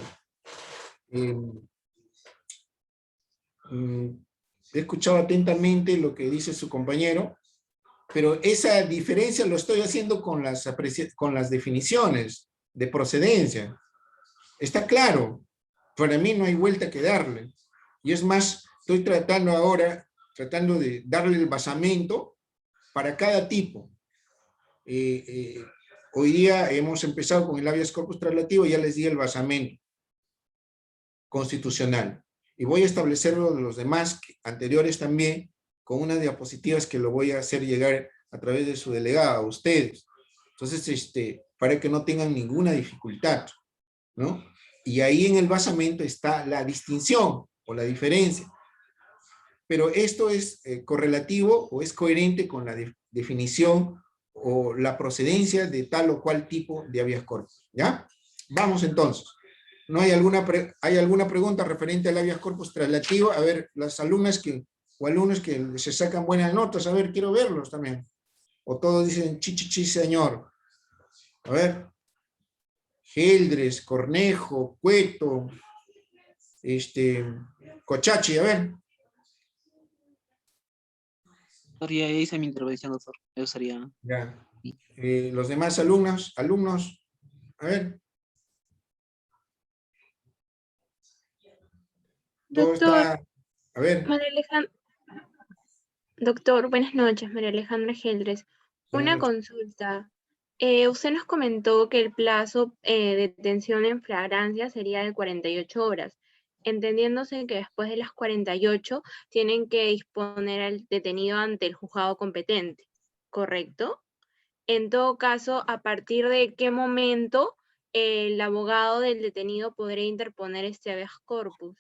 he escuchado atentamente lo que dice su compañero, pero esa diferencia lo estoy haciendo con las definiciones de procedencia. Está claro, para mí no hay vuelta que darle. Y es más, estoy tratando de darle el basamento para cada tipo. Hoy día hemos empezado con el habeas corpus traslativo, ya les di el basamento constitucional. Y voy a establecerlo de los demás anteriores también, con unas diapositivas que lo voy a hacer llegar a través de su delegada a ustedes. Entonces, para que no tengan ninguna dificultad, ¿no? Y ahí en el basamento está la distinción o la diferencia. Pero esto es correlativo o es coherente con la definición o la procedencia de tal o cual tipo de habeas corpus, ¿ya? Vamos entonces. ¿No hay alguna pregunta referente al habeas corpus traslativo? A ver, las alumnas o alumnos que se sacan buenas notas, a ver, quiero verlos también. O todos dicen chichichi, señor. A ver. Geldres, Cornejo, Cueto, Cochachi, a ver. Ya hice mi intervención, doctor. Eso sería... Ya. Los demás alumnos, a ver. Todo Doctor, está, a ver. Doctor, buenas noches, María Alejandra Geldres. Una consulta. Usted nos comentó que el plazo de detención en flagrancia sería de 48 horas, entendiéndose que después de las 48 tienen que disponer al detenido ante el juzgado competente, ¿correcto? En todo caso, ¿a partir de qué momento el abogado del detenido podría interponer este habeas corpus?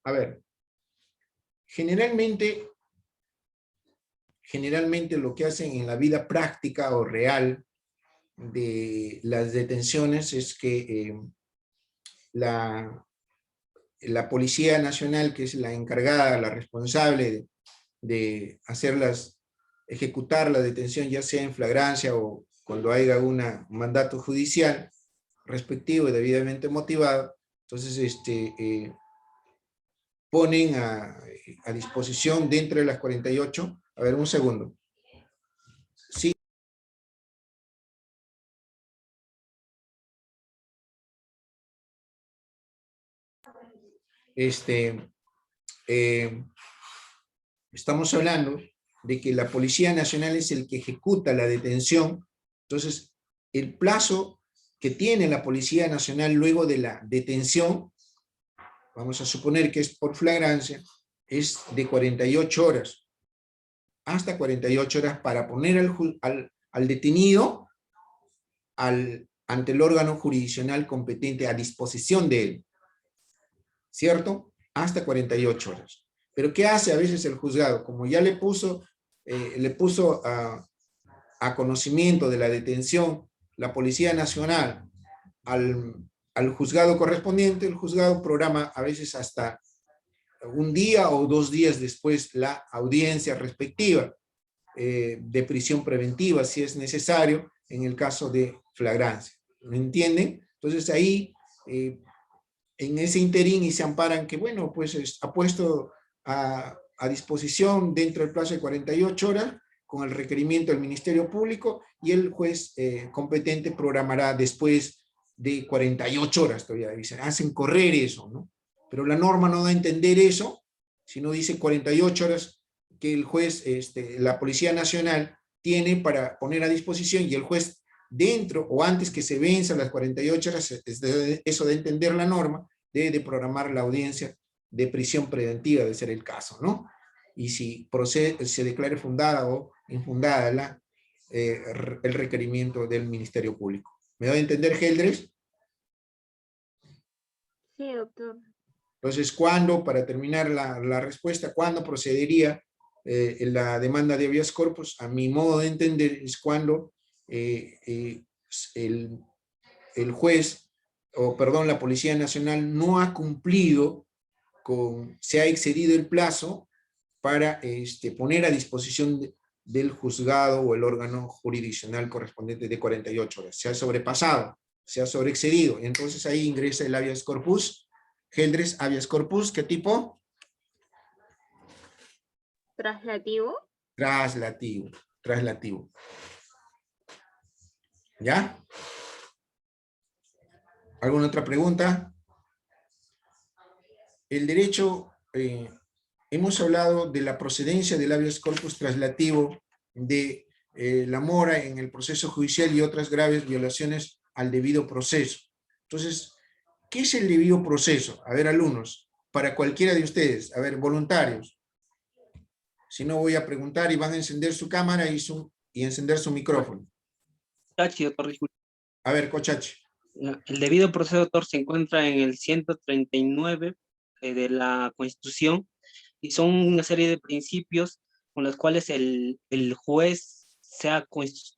A ver, generalmente lo que hacen en la vida práctica o real de las detenciones es que la Policía Nacional, que es la encargada, la responsable de ejecutar la detención, ya sea en flagrancia o cuando haya un mandato judicial respectivo y debidamente motivado, entonces ponen a disposición dentro de las 48, a ver, un segundo. Sí. estamos hablando de que la Policía Nacional es el que ejecuta la detención. Entonces, el plazo que tiene la Policía Nacional luego de la detención, vamos a suponer que es por flagrancia, es de 48 horas, hasta 48 horas para poner al detenido ante el órgano jurisdiccional competente a disposición de él, ¿cierto? Hasta 48 horas. Pero ¿qué hace a veces el juzgado? Como ya le puso a conocimiento de la detención la Policía Nacional al juzgado correspondiente, el juzgado programa a veces hasta un día o 2 días después la audiencia respectiva de prisión preventiva, si es necesario, en el caso de flagrancia. ¿Me entienden? Entonces ahí, en ese interín, y se amparan que, bueno, pues ha puesto a disposición dentro del plazo de 48 horas, con el requerimiento del Ministerio Público, y el juez competente programará después de 48 horas, todavía dicen, hacen correr eso, ¿no? Pero la norma no da a entender eso, sino dice 48 horas que el juez, la Policía Nacional tiene para poner a disposición, y el juez dentro o antes que se venzan las 48 horas, eso de entender la norma, debe de programar la audiencia de prisión preventiva, de ser el caso, ¿no? Y si se declare fundada o infundada el requerimiento del Ministerio Público. ¿Me doy a entender, Geldres? Sí, doctor. Entonces, ¿cuándo, para terminar la respuesta, cuándo procedería la demanda de habeas corpus? A mi modo de entender, es cuando el juez, o perdón, la Policía Nacional no ha cumplido se ha excedido el plazo para poner a disposición del juzgado o el órgano jurisdiccional correspondiente de 48 horas. Se ha sobrepasado, se ha sobreexcedido. Entonces ahí ingresa el habeas corpus. Geldres, habeas corpus, ¿qué tipo? ¿Traslativo? Traslativo. ¿Ya? ¿Alguna otra pregunta? El derecho, hemos hablado de la procedencia del habeas corpus traslativo, de la mora en el proceso judicial y otras graves violaciones al debido proceso. Entonces, ¿qué es el debido proceso? A ver, alumnos, para cualquiera de ustedes, a ver, voluntarios. Si no, voy a preguntar y van a encender su cámara y encender su micrófono. Cochachi, doctor. A ver, Cochachi. El debido proceso, doctor, se encuentra en el 139 de la Constitución, y son una serie de principios con los cuales el juez, sea juez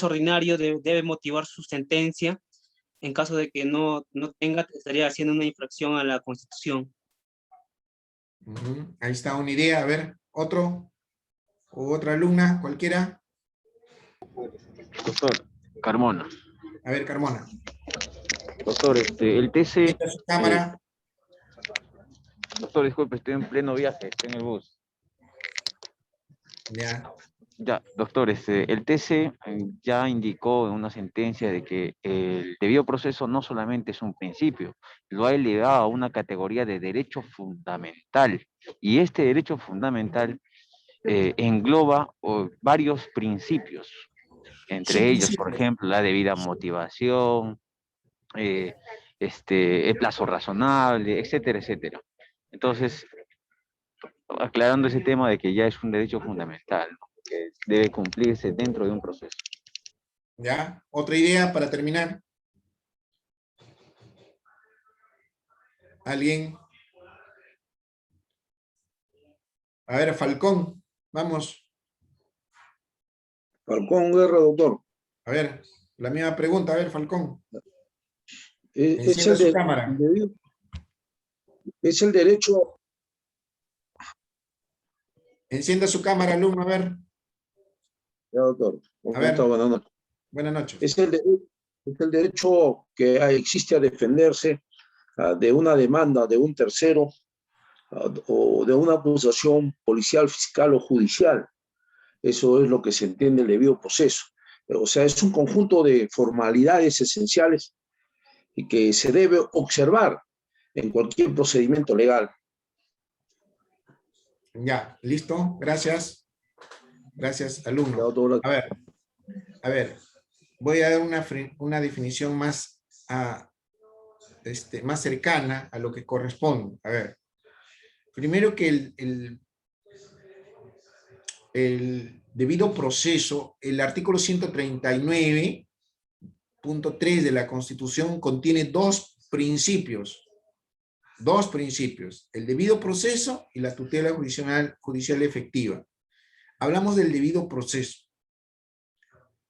ordinario, debe motivar su sentencia. En caso de que no tenga, estaría haciendo una infracción a la Constitución. Ahí está una idea. A ver, otro o otra alumna, cualquiera. Doctor Carmona. A ver, Carmona. Doctor, el TC... Su cámara. Doctor, disculpe, estoy en pleno viaje, estoy en el bus. Ya. Ya, doctor, el TC ya indicó en una sentencia de que el debido proceso no solamente es un principio, lo ha elevado a una categoría de derecho fundamental. Y este derecho fundamental engloba varios principios, entre ellos, por ejemplo, la debida motivación, el plazo razonable, etcétera, etcétera. Entonces, aclarando ese tema de que ya es un derecho fundamental, ¿no?, que debe cumplirse dentro de un proceso. ¿Ya? ¿Otra idea para terminar? ¿Alguien? A ver, Falcón, vamos. Falcón Guerra, doctor. A ver, la misma pregunta, a ver, Falcón. Es el, cámara. Es el derecho... Encienda su cámara, alumno, a ver. Ya, doctor. A ver. Buenas noches. Buenas noches. Es el derecho que existe a defenderse de una demanda de un tercero o de una acusación policial, fiscal o judicial. Eso es lo que se entiende el debido proceso. O sea, es un conjunto de formalidades esenciales y que se debe observar en cualquier procedimiento legal. Ya, listo, gracias. Gracias, alumno. A ver, voy a dar una definición más, más cercana a lo que corresponde. A ver, primero que el debido proceso, el artículo 139.3 de la Constitución contiene dos principios, el debido proceso y la tutela judicial efectiva. Hablamos del debido proceso.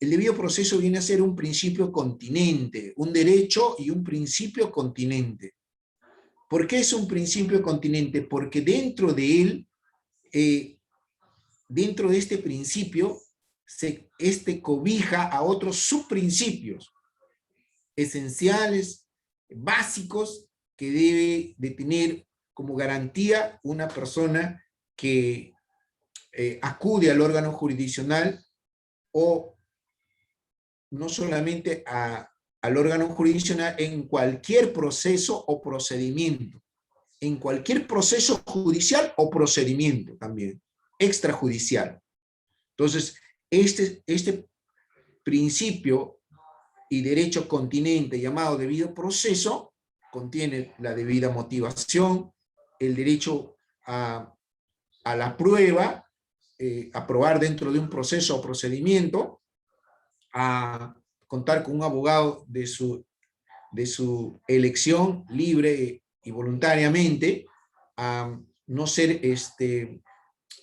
El debido proceso viene a ser un principio continente, un derecho y un principio continente. ¿Por qué es un principio continente? Porque dentro de él, dentro de este principio, este cobija a otros subprincipios esenciales, básicos, que debe de tener como garantía una persona que acude al órgano jurisdiccional, o no solamente al órgano jurisdiccional, en cualquier proceso o procedimiento, en cualquier proceso judicial o procedimiento también, extrajudicial. Entonces, este principio y derecho continente llamado debido proceso contiene la debida motivación, el derecho a la prueba, a probar dentro de un proceso o procedimiento, a contar con un abogado de su elección libre y voluntariamente, a no ser,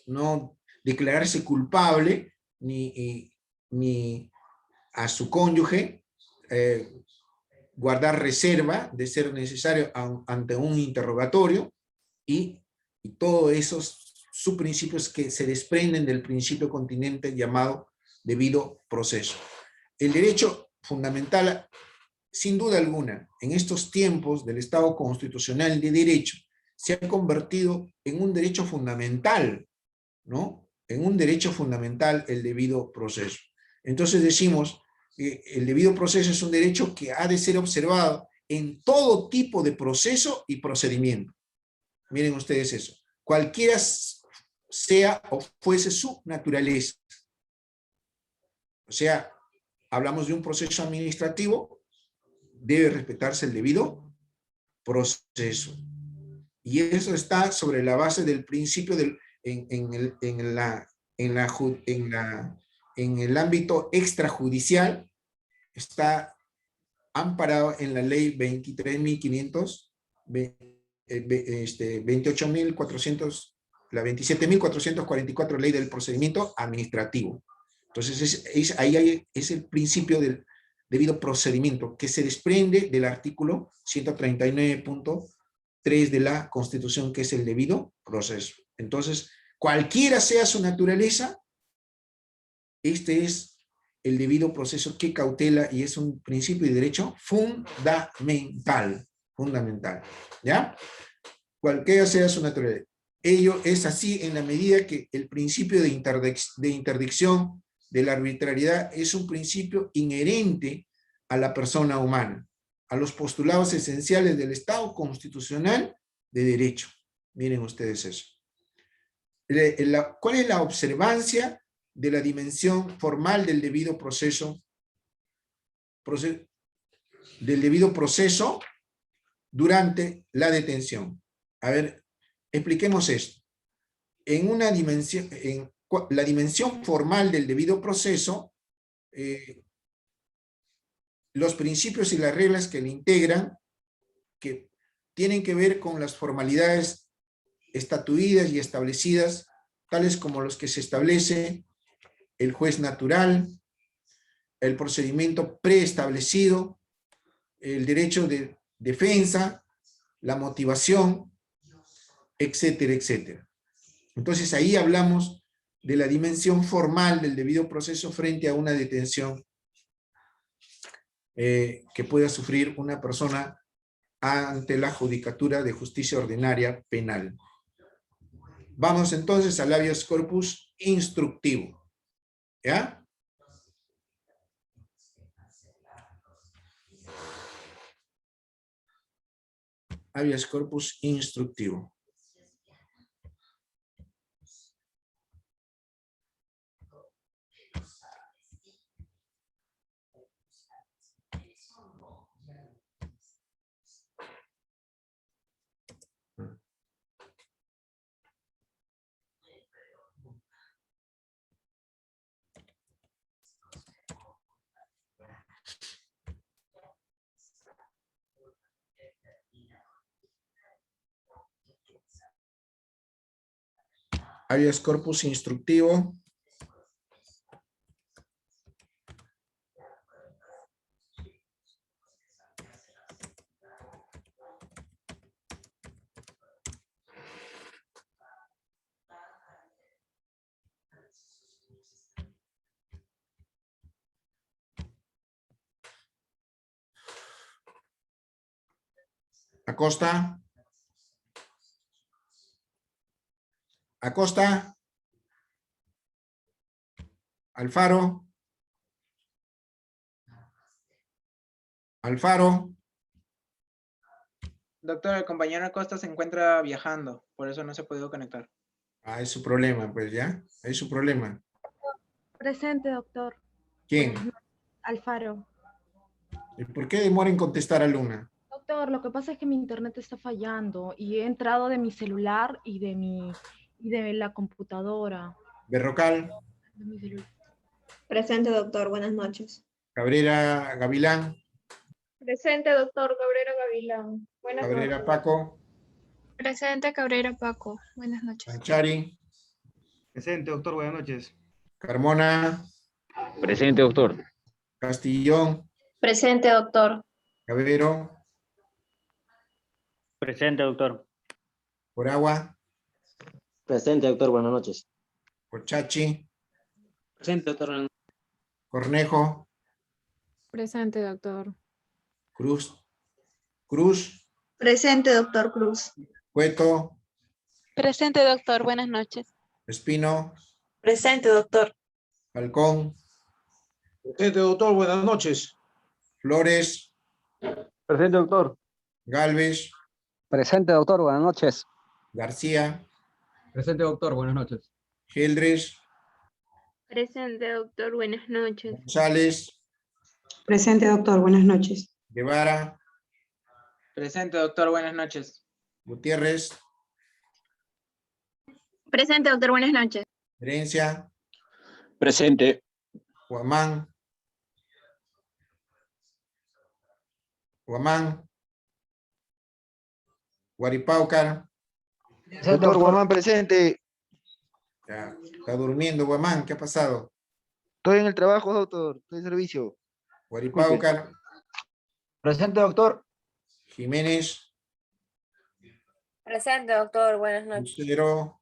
no declararse culpable ni a su cónyuge, guardar reserva de ser necesario ante un interrogatorio, y todos esos subprincipios que se desprenden del principio continente llamado debido proceso. El derecho fundamental, sin duda alguna, en estos tiempos del Estado constitucional de derecho, se ha convertido en un derecho fundamental, ¿no? En un derecho fundamental el debido proceso. Entonces decimos que el debido proceso es un derecho que ha de ser observado en todo tipo de proceso y procedimiento. Miren ustedes eso. Cualquiera sea o fuese su naturaleza. O sea, hablamos de un proceso administrativo, debe respetarse el debido proceso. Y eso está sobre la base del principio en el ámbito extrajudicial, está amparado en la ley 23.500, 28.400, la 27.444 ley del procedimiento administrativo. Entonces ahí es el principio del debido procedimiento, que se desprende del artículo 139.3 de la Constitución, que es el debido proceso. Entonces, cualquiera sea su naturaleza, este es el debido proceso que cautela, y es un principio de derecho fundamental, ¿ya? Cualquiera sea su naturaleza. Ello es así en la medida que el principio de interdicción de la arbitrariedad es un principio inherente a la persona humana, a los postulados esenciales del Estado constitucional de derecho. Miren ustedes eso. ¿Cuál es la observancia de la dimensión formal del debido proceso? Del debido proceso durante la detención. A ver, expliquemos esto. En una dimensión, la dimensión formal del debido proceso, los principios y las reglas que le integran, que tienen que ver con las formalidades estatuidas y establecidas, tales como los que se establece el juez natural, el procedimiento preestablecido, el derecho de defensa, la motivación, etcétera, etcétera. Entonces ahí hablamos de la dimensión formal del debido proceso frente a una detención que pueda sufrir una persona ante la Judicatura de Justicia Ordinaria Penal. Vamos entonces al habeas corpus instructivo. ¿Ya? Habeas corpus instructivo. Habeas corpus instructivo. Acosta. Acosta. Alfaro. Alfaro. Doctor, el compañero Acosta se encuentra viajando, por eso no se ha podido conectar. Ah, es su problema, pues ya. Es su problema. Presente, doctor. ¿Quién? Alfaro. ¿Y por qué demora en contestar a Luna? Doctor, lo que pasa es que mi internet está fallando y he entrado de mi celular y de la computadora. Berrocal. De mi celular. Presente, doctor. Buenas noches. Cabrera Gavilán. Presente, doctor Cabrera Gavilán. Buenas Cabrera noches. Paco. Presente, Cabrera Paco. Buenas noches. Panchari. Presente, doctor. Buenas noches. Carmona. Presente, doctor. Castillón. Presente, doctor. Cabero. Presente, doctor. Poragua. Presente, doctor. Buenas noches. Pochachi. Presente, doctor. Cornejo. Presente, doctor. Cruz. Cruz. Presente, doctor Cruz. Cueto. Presente, doctor. Buenas noches. Espino. Presente, doctor. Falcón. Presente, doctor. Buenas noches. Flores. Presente, doctor. Galvez. Presente, doctor. Buenas noches. García. Presente, doctor. Buenas noches. Geldres. Presente, doctor. Buenas noches. González. Presente, doctor. Buenas noches. Guevara. Presente, doctor. Buenas noches. Gutiérrez. Presente, doctor. Buenas noches. Herencia. Presente. Guamán. Guamán. Guaripaucar. Doctor Guamán, presente. Ya, está durmiendo Guamán, ¿qué ha pasado? Estoy en el trabajo, doctor. Estoy en servicio. Guaripaucar. Presente, doctor. Jiménez. Presente, doctor. Buenas noches. Lucero.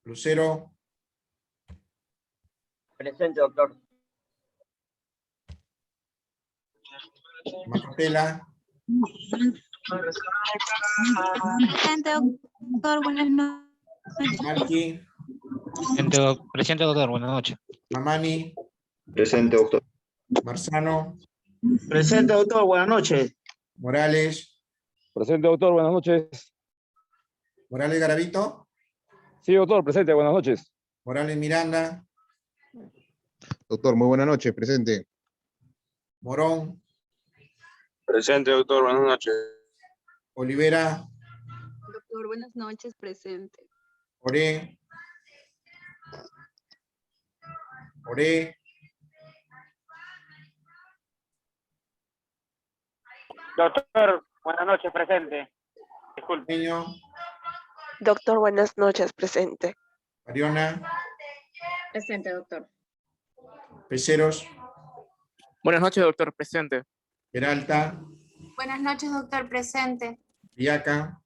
Lucero. Presente, doctor. Macatela. Presente, doctor. Buenas noches. Malki. Presente, doctor. Buenas noches. Mamani. Presente, doctor. Marzano. Presente, doctor. Buenas noches. Morales. Presente, doctor. Buenas noches. Morales Garavito. Sí, doctor. Presente. Buenas noches. Morales Miranda. Doctor, muy buena noche. Presente. Morón. Presente, doctor. Buenas noches. Olivera. Doctor, buenas noches. Presente. Oré. Oré. Doctor, buenas noches. Presente. Disculpe. Niño. Doctor, buenas noches. Presente. Mariona. Presente, doctor. Peceros. Buenas noches, doctor. Presente. Peralta. Buenas noches, doctor. Presente. Viaca.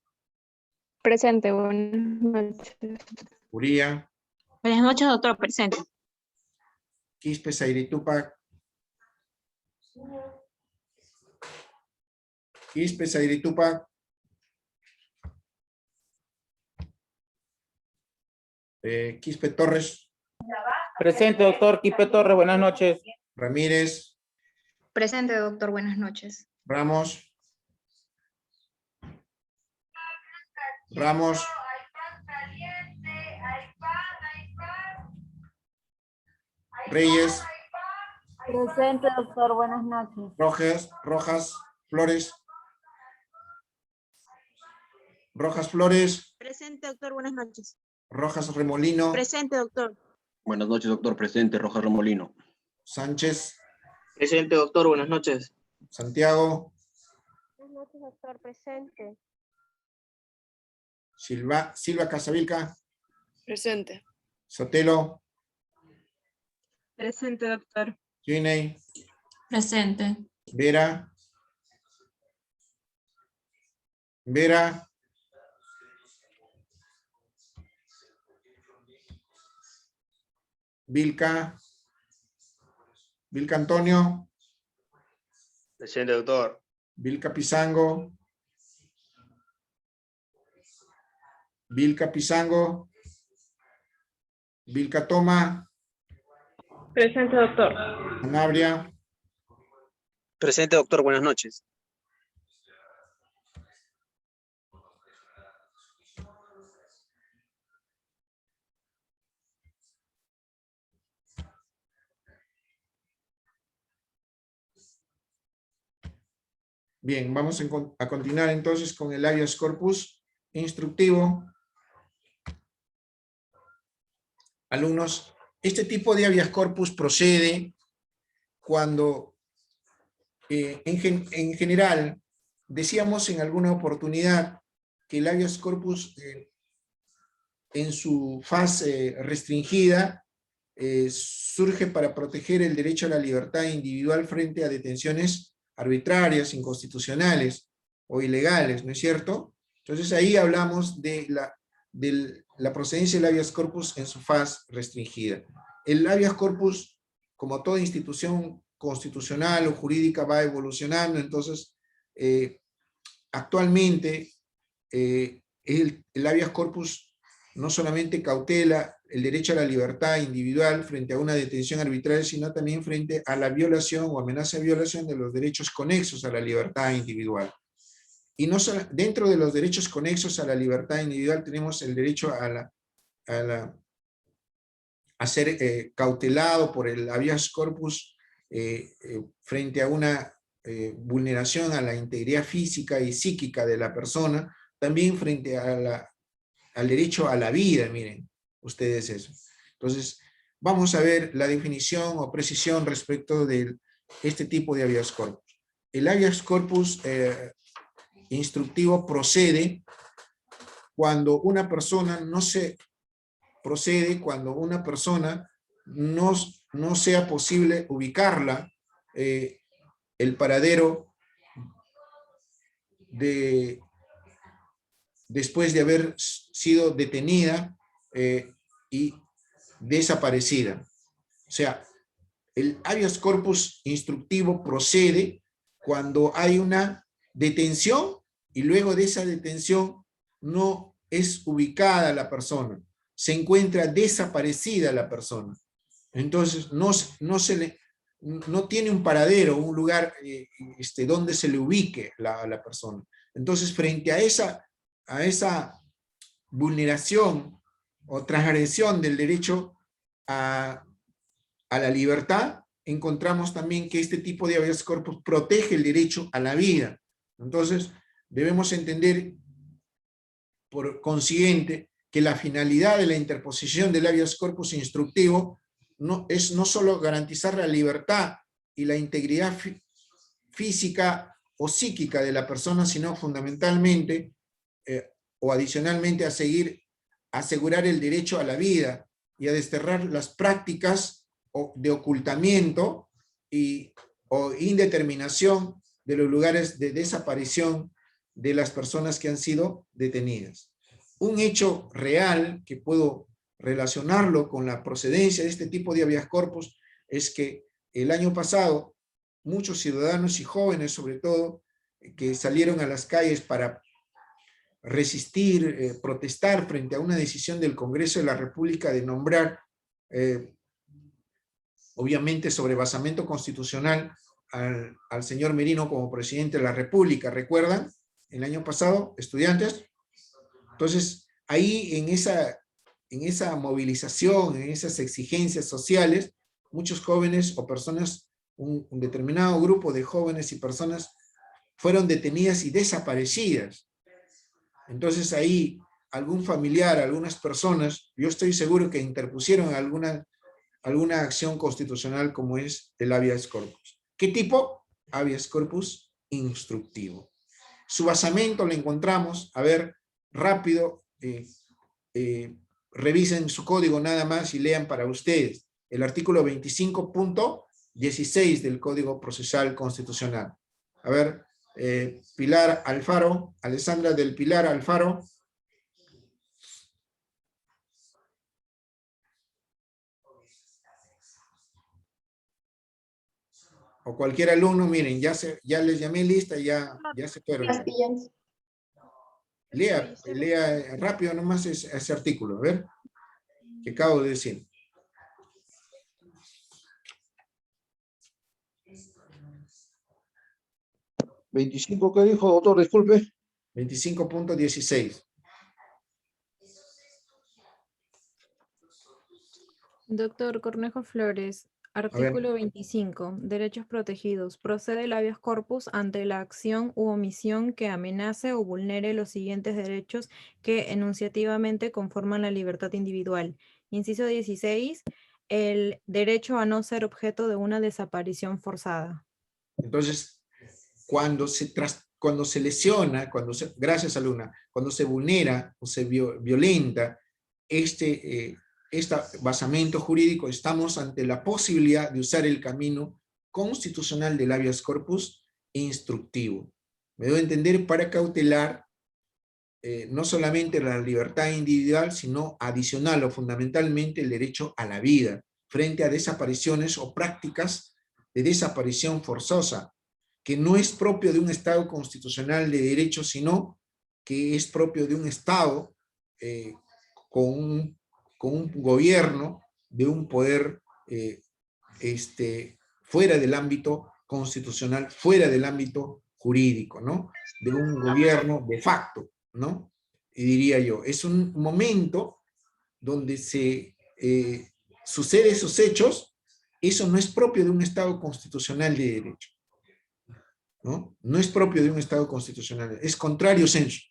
Presente. Buenas noches. Uría. Buenas noches, doctor. Presente. Quispe Sairitupac. Quispe Sairitupac. Quispe Torres. Presente, doctor. Quispe Torres. Buenas noches. Ramírez. Presente, doctor. Buenas noches. Ramos. Ramos. Reyes. Presente, doctor. Buenas noches. Rojas, Flores. Rojas, Flores. Presente, doctor. Buenas noches. Rojas, Remolino. Presente, doctor. Buenas noches, doctor. Presente, Rojas Remolino. Sánchez. Presente, doctor. Buenas noches. Santiago. Buenas noches, doctor. Presente. Silva Casavilca. Presente. Sotelo. Presente, doctor. Giney. Presente. Vera. Vilca Antonio. Presente, doctor. Vilca Pisango. Vilca Toma. Presente, doctor. Sanabria. Presente, doctor. Buenas noches. Bien, vamos a continuar entonces con el habeas corpus instructivo. Alumnos, este tipo de habeas corpus procede cuando, en general, decíamos en alguna oportunidad que el habeas corpus en su fase restringida surge para proteger el derecho a la libertad individual frente a detenciones arbitrarias, inconstitucionales o ilegales, ¿no es cierto? Entonces ahí hablamos de la procedencia del habeas corpus en su fase restringida. El habeas corpus, como toda institución constitucional o jurídica, va evolucionando. Entonces actualmente el habeas corpus no solamente cautela el derecho a la libertad individual frente a una detención arbitraria, sino también frente a la violación o amenaza de violación de los derechos conexos a la libertad individual. Y no solo, dentro de los derechos conexos a la libertad individual tenemos el derecho a ser cautelado por el habeas corpus frente a una vulneración a la integridad física y psíquica de la persona, también frente a al derecho a la vida, miren ustedes eso. Entonces, vamos a ver la definición o precisión respecto de este tipo de habeas corpus. El habeas corpus instructivo procede cuando una persona no sea posible ubicarla, el paradero después de haber sido detenida y desaparecida. O sea, el habeas corpus instructivo procede cuando hay una detención y luego de esa detención no es ubicada la persona, se encuentra desaparecida la persona. Entonces no tiene un paradero, un lugar donde se le ubique la persona. Entonces frente a esa vulneración o transgresión del derecho a la libertad, encontramos también que este tipo de habeas corpus protege el derecho a la vida. Entonces, debemos entender, por consiguiente, que la finalidad de la interposición del habeas corpus instructivo es no solo garantizar la libertad y la integridad física o psíquica de la persona, sino fundamentalmente o adicionalmente asegurar el derecho a la vida y a desterrar las prácticas de ocultamiento o indeterminación de los lugares de desaparición de las personas que han sido detenidas. Un hecho real que puedo relacionarlo con la procedencia de este tipo de habeas corpus es que el año pasado muchos ciudadanos y jóvenes, sobre todo, que salieron a las calles para resistir, protestar frente a una decisión del Congreso de la República de nombrar, obviamente sobre basamento constitucional, al señor Merino como presidente de la República. ¿Recuerdan? El año pasado, estudiantes. Entonces, ahí en esa movilización, en esas exigencias sociales, muchos jóvenes o personas, un determinado grupo de jóvenes y personas fueron detenidas y desaparecidas. Entonces ahí algún familiar, algunas personas, yo estoy seguro que interpusieron alguna acción constitucional como es el habeas corpus. ¿Qué tipo? Habeas corpus instructivo. Su basamento lo encontramos, a ver, rápido, revisen su código nada más y lean para ustedes el artículo 25.16 del Código Procesal Constitucional. A ver, Pilar Alfaro, Alessandra del Pilar Alfaro. O cualquier alumno, miren, ya les llamé lista, ya se fueron. Lea rápido nomás ese artículo, a ver, que acabo de decir. ¿25 qué dijo, doctor? Disculpe. 25.16. Doctor Cornejo Flores, artículo 25, derechos protegidos. Procede el habeas corpus ante la acción u omisión que amenace o vulnere los siguientes derechos que enunciativamente conforman la libertad individual. Inciso 16, el derecho a no ser objeto de una desaparición forzada. Entonces, cuando se lesiona, gracias alumna, cuando se vulnera o se violenta este basamento jurídico, estamos ante la posibilidad de usar el camino constitucional del habeas corpus instructivo. Me doy a entender, para cautelar no solamente la libertad individual, sino adicional o fundamentalmente el derecho a la vida, frente a desapariciones o prácticas de desaparición forzosa, que no es propio de un Estado constitucional de derecho, sino que es propio de un Estado con un gobierno, de un poder fuera del ámbito constitucional, fuera del ámbito jurídico, ¿no? De un gobierno de facto, ¿no? Y diría yo, es un momento donde se suceden esos hechos. Eso no es propio de un Estado constitucional de derecho, ¿no? No es propio de un Estado constitucional, es contrario sensu.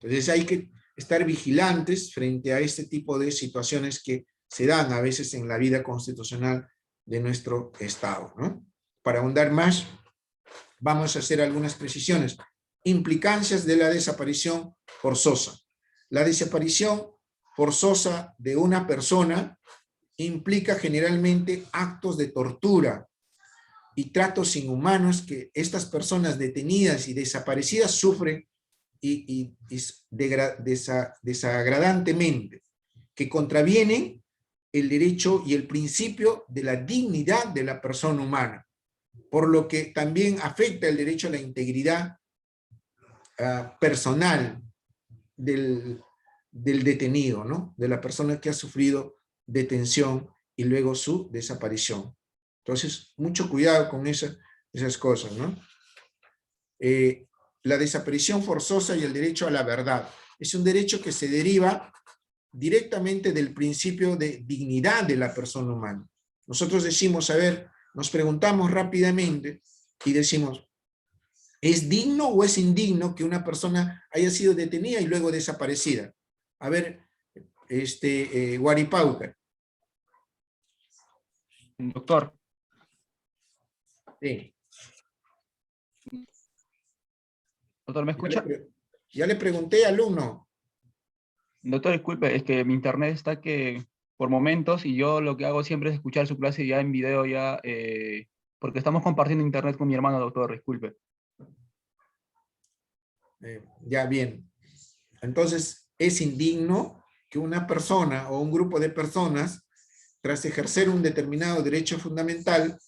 Entonces hay que estar vigilantes frente a este tipo de situaciones que se dan a veces en la vida constitucional de nuestro Estado, ¿no? Para ahondar más, vamos a hacer algunas precisiones. Implicancias de la desaparición forzosa. La desaparición forzosa de una persona implica generalmente actos de tortura y tratos inhumanos que estas personas detenidas y desaparecidas sufren y desagradantemente, que contravienen el derecho y el principio de la dignidad de la persona humana, por lo que también afecta el derecho a la integridad personal del detenido, ¿no? De la persona que ha sufrido detención y luego su desaparición. Entonces, mucho cuidado con esas cosas, ¿no? La desaparición forzosa y el derecho a la verdad. Es un derecho que se deriva directamente del principio de dignidad de la persona humana. Nosotros decimos, a ver, nos preguntamos rápidamente y decimos, ¿es digno o es indigno que una persona haya sido detenida y luego desaparecida? A ver, Guaripauca. Doctor. Sí. Doctor, ¿me escucha? Ya le pregunté, alumno. Doctor, disculpe, es que mi internet está que por momentos y yo lo que hago siempre es escuchar su clase ya en video, ya, porque estamos compartiendo internet con mi hermano, doctor, disculpe. Ya, bien. Entonces, es indigno que una persona o un grupo de personas, tras ejercer un determinado derecho fundamental,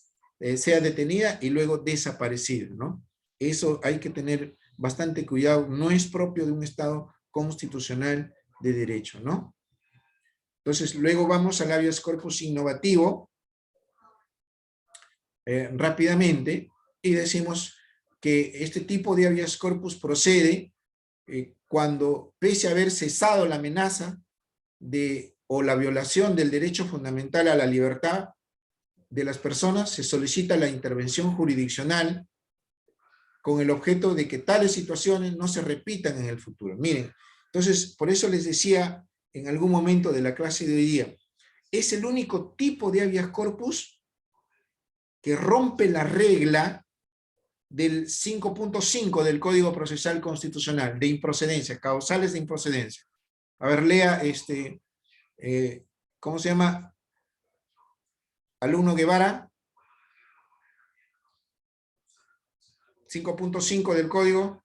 sea detenida y luego desaparecida, ¿no? Eso hay que tener bastante cuidado, no es propio de un Estado constitucional de derecho, ¿no? Entonces, luego vamos al habeas corpus innovativo, rápidamente, y decimos que este tipo de habeas corpus procede cuando, pese a haber cesado la amenaza o la violación del derecho fundamental a la libertad de las personas, se solicita la intervención jurisdiccional con el objeto de que tales situaciones no se repitan en el futuro. Miren, entonces, por eso les decía en algún momento de la clase de hoy día, es el único tipo de habeas corpus que rompe la regla del 5.5 del Código Procesal Constitucional, de improcedencia, causales de improcedencia. A ver, lea, ¿cómo se llama? Alumno Guevara. 5.5 del Código.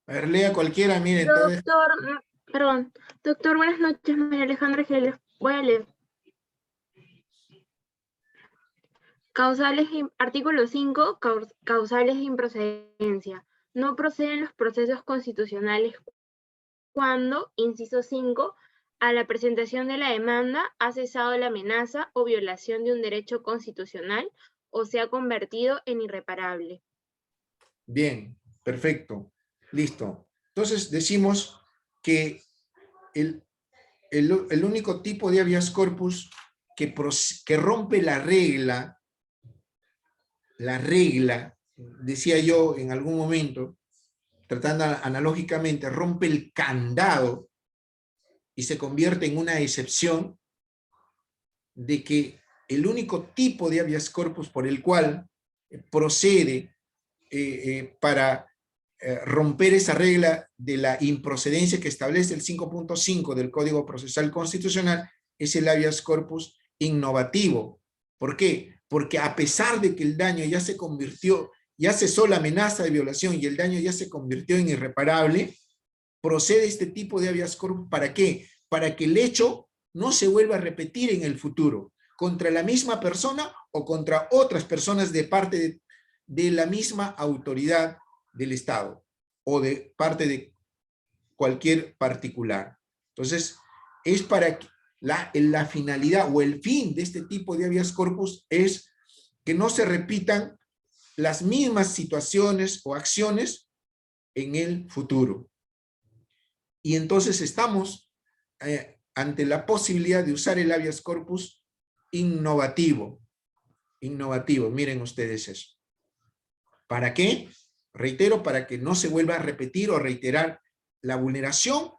A ver, lea cualquiera, miren. Doctor, buenas noches, María Alejandra Geles. Voy a leer. Artículo 5, causales de improcedencia. No proceden los procesos constitucionales cuando, inciso 5, a la presentación de la demanda ha cesado la amenaza o violación de un derecho constitucional o se ha convertido en irreparable. Bien, perfecto. Listo. Entonces decimos que el único tipo de habeas corpus que rompe la regla, decía yo en algún momento, tratando analógicamente, rompe el candado y se convierte en una excepción, de que el único tipo de habeas corpus por el cual procede para romper esa regla de la improcedencia que establece el 5.5 del Código Procesal Constitucional es el habeas corpus innovativo. ¿Por qué? Porque a pesar de que el daño ya se convirtió, ya cesó la amenaza de violación y el daño ya se convirtió en irreparable, procede este tipo de habeas corpus. ¿Para qué? Para que el hecho no se vuelva a repetir en el futuro, contra la misma persona o contra otras personas de parte de la misma autoridad del Estado o de parte de cualquier particular. Entonces, es para que la finalidad o el fin de este tipo de habeas corpus es que no se repitan las mismas situaciones o acciones en el futuro. Y entonces estamos ante la posibilidad de usar el habeas corpus innovativo. Innovativo, miren ustedes eso. ¿Para qué? Reitero, para que no se vuelva a repetir o reiterar la vulneración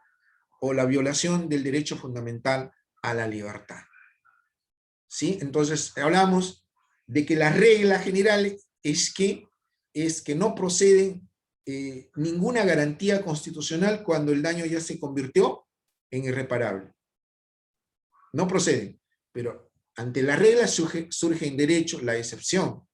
o la violación del derecho fundamental a la libertad. ¿Sí? Entonces, hablamos de que la regla general es que no proceden ninguna garantía constitucional cuando el daño ya se convirtió en irreparable. No proceden, pero ante la regla surge en derecho la excepción,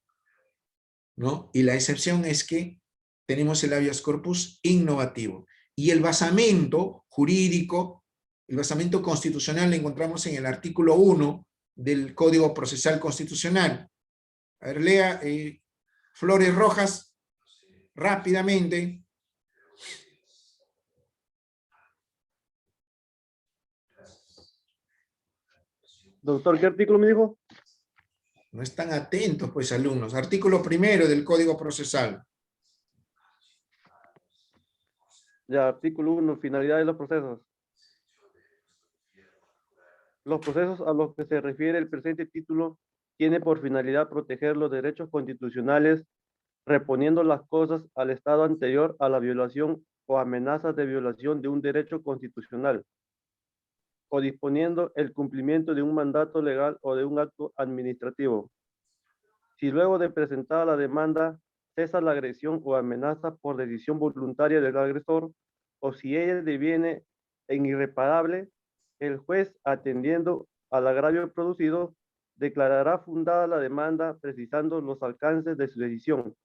¿no? Y la excepción es que tenemos el habeas corpus innovativo. Y el basamento jurídico, el basamento constitucional lo encontramos en el artículo 1 del Código Procesal Constitucional. A ver, lea Flores Rojas rápidamente. Doctor, ¿qué artículo me dijo? No están atentos, pues, alumnos. Artículo 1 del Código Procesal. Ya, artículo 1, finalidad de los procesos. Los procesos a los que se refiere el presente título tiene por finalidad proteger los derechos constitucionales, reponiendo las cosas al estado anterior a la violación o amenazas de violación de un derecho constitucional, o disponiendo el cumplimiento de un mandato legal o de un acto administrativo. Si luego de presentada la demanda cesa la agresión o amenaza por decisión voluntaria del agresor, o si ella deviene en irreparable, el juez, atendiendo al agravio producido, declarará fundada la demanda precisando los alcances de su decisión,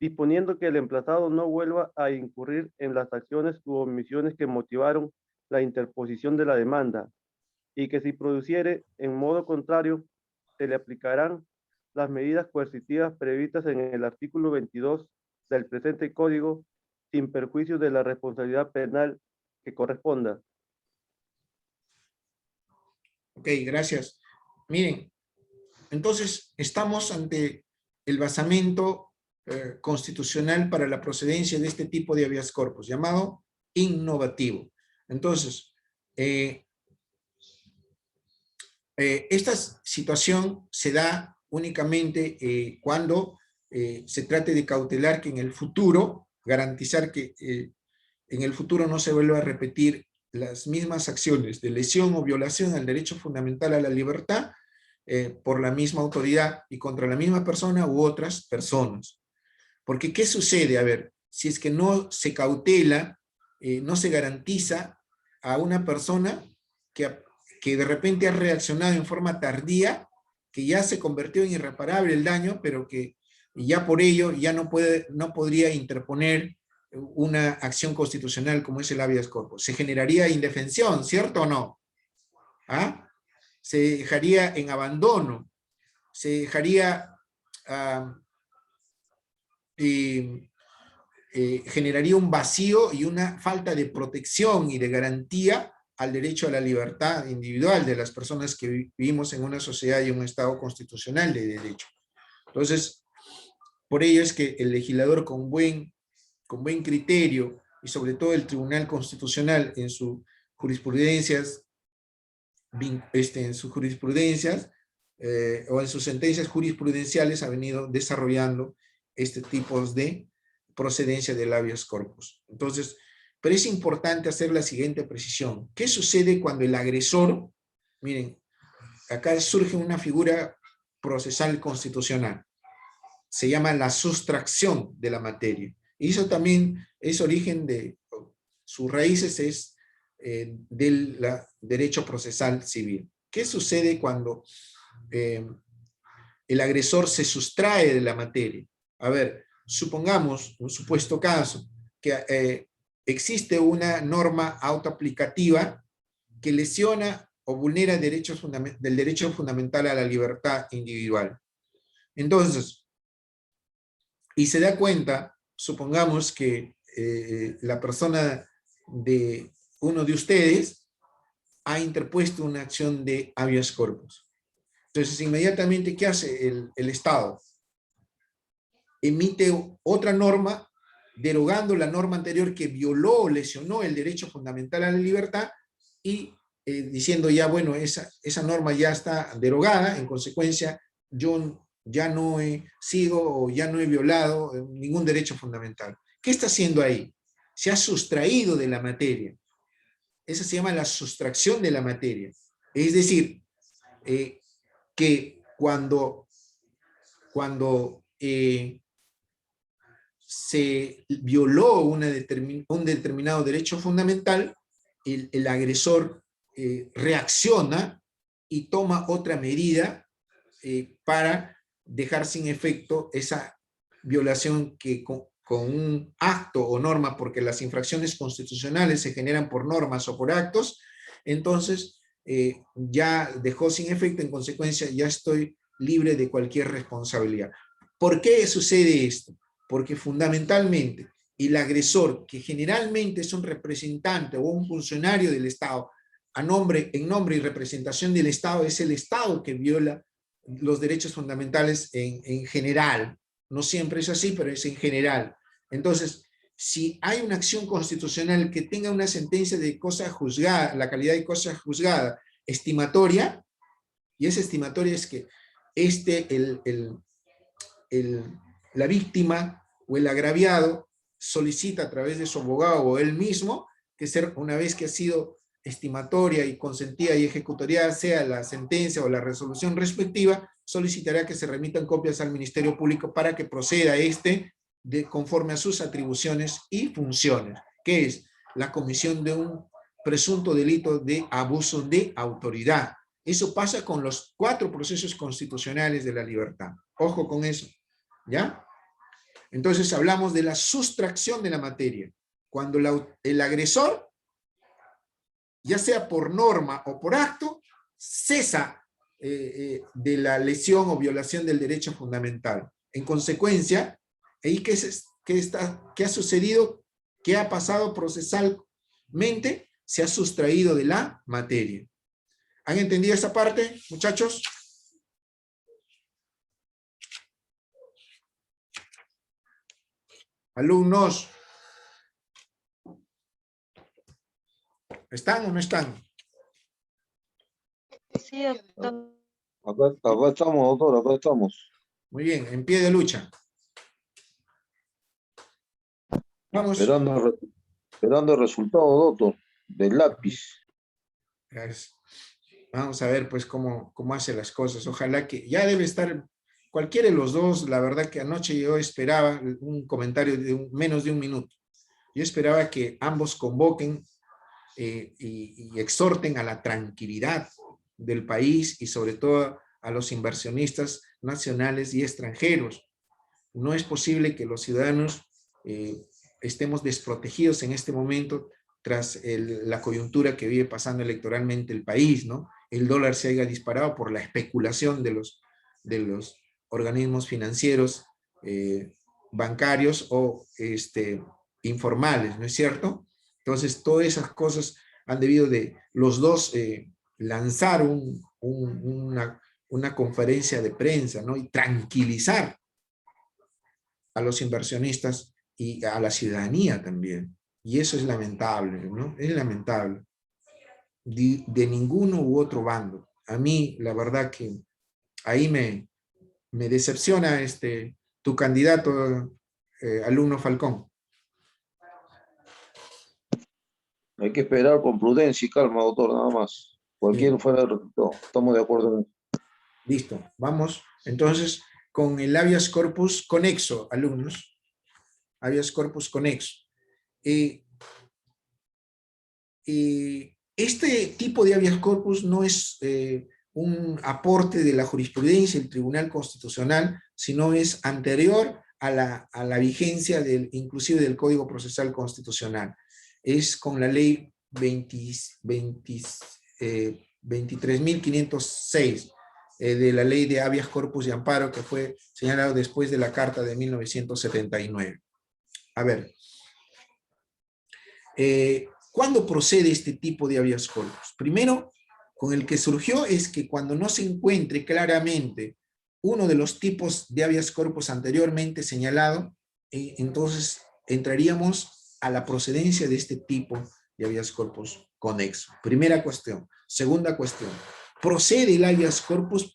disponiendo que el emplazado no vuelva a incurrir en las acciones u omisiones que motivaron la interposición de la demanda, y que si produciere en modo contrario, se le aplicarán las medidas coercitivas previstas en el artículo 22 del presente código sin perjuicio de la responsabilidad penal que corresponda. Ok, gracias. Miren, entonces estamos ante el basamento constitucional para la procedencia de este tipo de habeas corpus, llamado innovativo. Entonces, esta situación se da únicamente cuando se trate de cautelar que en el futuro, garantizar que en el futuro no se vuelva a repetir las mismas acciones de lesión o violación al derecho fundamental a la libertad por la misma autoridad y contra la misma persona u otras personas. Porque ¿qué sucede? A ver, si es que no se cautela, no se garantiza a una persona que de repente ha reaccionado en forma tardía, que ya se convirtió en irreparable el daño, pero que ya por ello ya no podría interponer una acción constitucional como es el habeas corpus. Se generaría indefensión, ¿cierto o no? ¿Ah? Se dejaría en abandono, se dejaría, generaría un vacío y una falta de protección y de garantía al derecho a la libertad individual de las personas que vivimos en una sociedad y un Estado constitucional de derecho. Entonces, por ello es que el legislador con buen criterio, y sobre todo el Tribunal Constitucional en sus jurisprudencias, o en sus sentencias jurisprudenciales, ha venido desarrollando este tipo de procedencia del habeas corpus. Entonces, pero es importante hacer la siguiente precisión. ¿Qué sucede cuando el agresor, miren, acá surge una figura procesal constitucional, se llama la sustracción de la materia, y eso también es origen de, sus raíces es del derecho procesal civil. ¿Qué sucede cuando el agresor se sustrae de la materia? A ver, supongamos un supuesto caso, que existe una norma autoaplicativa que lesiona o vulnera el del derecho fundamental a la libertad individual. Entonces, y se da cuenta, supongamos que la persona de uno de ustedes ha interpuesto una acción de habeas corpus. Entonces, inmediatamente, ¿qué hace el Estado? Emite otra norma derogando la norma anterior que violó o lesionó el derecho fundamental a la libertad y diciendo ya, bueno, esa norma ya está derogada, en consecuencia yo ya no sigo o ya no he violado ningún derecho fundamental. ¿Qué está haciendo ahí? Se ha sustraído de la materia. Esa se llama la sustracción de la materia. Es decir, que cuando se violó un determinado derecho fundamental, el agresor reacciona y toma otra medida para dejar sin efecto esa violación que con un acto o norma, porque las infracciones constitucionales se generan por normas o por actos, entonces ya dejó sin efecto, en consecuencia ya estoy libre de cualquier responsabilidad. ¿Por qué sucede esto? Porque fundamentalmente el agresor, que generalmente es un representante o un funcionario del Estado, en nombre y representación del Estado, es el Estado que viola los derechos fundamentales en general. No siempre es así, pero es en general. Entonces, si hay una acción constitucional que tenga una sentencia de cosa juzgada, la calidad de cosa juzgada, estimatoria, y esa estimatoria es que la víctima o el agraviado solicita a través de su abogado o él mismo, que una vez que ha sido estimatoria y consentida y ejecutoriada sea la sentencia o la resolución respectiva, solicitará que se remitan copias al Ministerio Público para que proceda conforme a sus atribuciones y funciones, que es la comisión de un presunto delito de abuso de autoridad. Eso pasa con los 4 procesos constitucionales de la libertad. Ojo con eso, ¿ya? Entonces hablamos de la sustracción de la materia. Cuando el agresor, ya sea por norma o por acto, cesa de la lesión o violación del derecho fundamental. En consecuencia, ¿qué ha sucedido? ¿Qué ha pasado procesalmente? Se ha sustraído de la materia. ¿Han entendido esa parte, muchachos? Alumnos. ¿Están o no están? Sí, doctor. Acá estamos, doctor, acá estamos. Muy bien, en pie de lucha. Vamos. Esperando el resultado, doctor, del lápiz. Gracias. Vamos a ver, pues, cómo hace las cosas. Ojalá que ya debe estar cualquiera de los dos. La verdad que anoche yo esperaba un comentario de menos de un minuto. Yo esperaba que ambos convoquen y exhorten a la tranquilidad del país y sobre todo a los inversionistas nacionales y extranjeros. No es posible que los ciudadanos estemos desprotegidos en este momento tras la coyuntura que vive pasando electoralmente el país, ¿no? El dólar se haya disparado por la especulación de los organismos financieros, bancarios o informales, ¿no es cierto? Entonces, todas esas cosas han debido de los dos lanzar una conferencia de prensa, ¿no? Y tranquilizar a los inversionistas y a la ciudadanía también. Y eso es lamentable, ¿no? Es lamentable. De ninguno u otro bando. A mí, la verdad que ahí me decepciona tu candidato, alumno Falcón. Hay que esperar con prudencia y calma, doctor, nada más. Cualquier fuera el resultado. Estamos de acuerdo en eso. Listo, vamos entonces con el habeas corpus conexo, alumnos. Habeas corpus conexo. Este tipo de habeas corpus no es un aporte de la jurisprudencia del Tribunal Constitucional, sino es anterior a la vigencia inclusive del Código Procesal Constitucional. Es con la ley 23.506 de la ley de habeas corpus y amparo, que fue señalado después de la Carta de 1979. A ver, ¿cuándo procede este tipo de habeas corpus? Primero, con el que surgió es que cuando no se encuentre claramente uno de los tipos de habeas corpus anteriormente señalado, entonces entraríamos a la procedencia de este tipo de habeas corpus conexo. Primera cuestión. Segunda cuestión. Procede el habeas corpus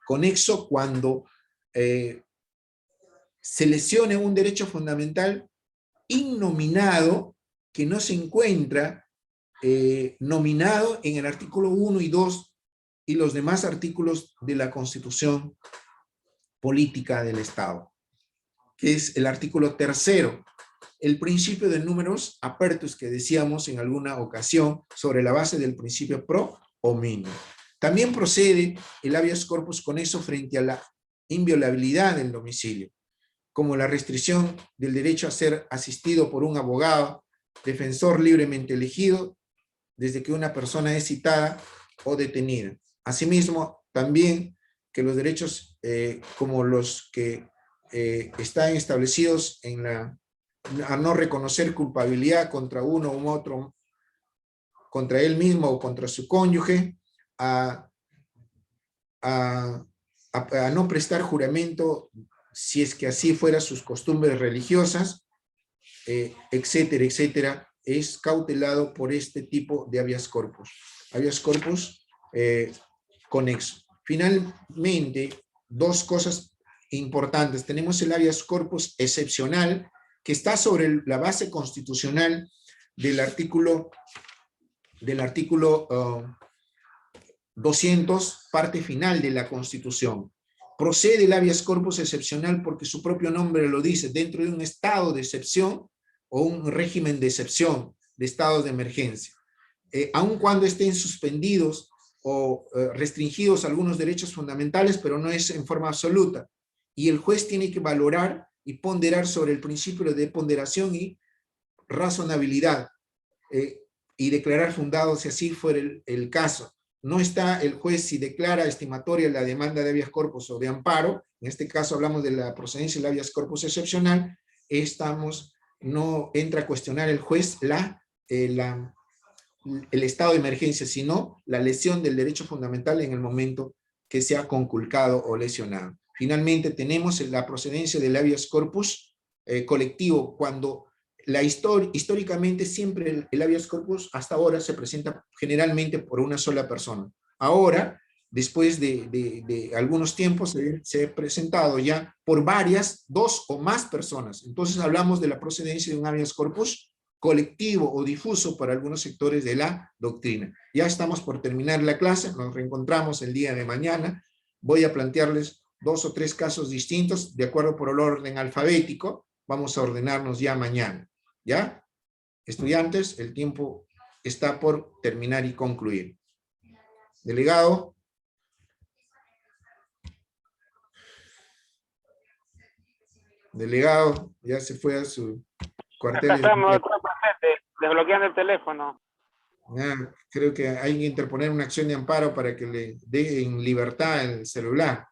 conexo cuando se lesione un derecho fundamental innominado que no se encuentra nominado en el artículo 1 y 2 y los demás artículos de la Constitución Política del Estado, que es el artículo 3º, el principio de números apertus que decíamos en alguna ocasión sobre la base del principio pro hominio. También procede el habeas corpus conexo frente a la inviolabilidad del domicilio, como la restricción del derecho a ser asistido por un abogado, defensor libremente elegido, desde que una persona es citada o detenida. Asimismo, también que los derechos como los que están establecidos a no reconocer culpabilidad contra uno u otro, contra él mismo o contra su cónyuge, a no prestar juramento si es que así fuera sus costumbres religiosas, etcétera, etcétera, es cautelado por este tipo de habeas corpus. Habeas corpus conexo. Finalmente, dos cosas importantes. Tenemos el habeas corpus excepcional, que está sobre la base constitucional del artículo 200, parte final de la Constitución. Procede el habeas corpus excepcional porque su propio nombre lo dice, dentro de un estado de excepción o un régimen de excepción, de estados de emergencia. Aun cuando estén suspendidos o restringidos algunos derechos fundamentales, pero no es en forma absoluta. Y el juez tiene que valorar y ponderar sobre el principio de ponderación y razonabilidad y declarar fundado si así fuera el caso. no está el juez si declara estimatoria la demanda de habeas corpus o de amparo, en este caso hablamos de la procedencia del habeas corpus excepcional, no entra a cuestionar el juez el estado de emergencia, sino la lesión del derecho fundamental en el momento que se ha conculcado o lesionado. Finalmente tenemos la procedencia del habeas corpus colectivo, cuando históricamente siempre el habeas corpus hasta ahora se presenta generalmente por una sola persona. Ahora, después de algunos tiempos, se ha presentado ya por varias, 2 o más personas. Entonces hablamos de la procedencia de un habeas corpus colectivo o difuso para algunos sectores de la doctrina. Ya estamos por terminar la clase, nos reencontramos el día de mañana. Voy a plantearles 2 o 3 casos distintos, de acuerdo por el orden alfabético. Vamos a ordenarnos ya mañana. ¿Ya? Estudiantes, el tiempo está por terminar y concluir. Delegado. Delegado, ya se fue a su cuartel. Estamos, doctor presente, desbloqueando el teléfono. Creo que hay que interponer una acción de amparo para que le den libertad el celular.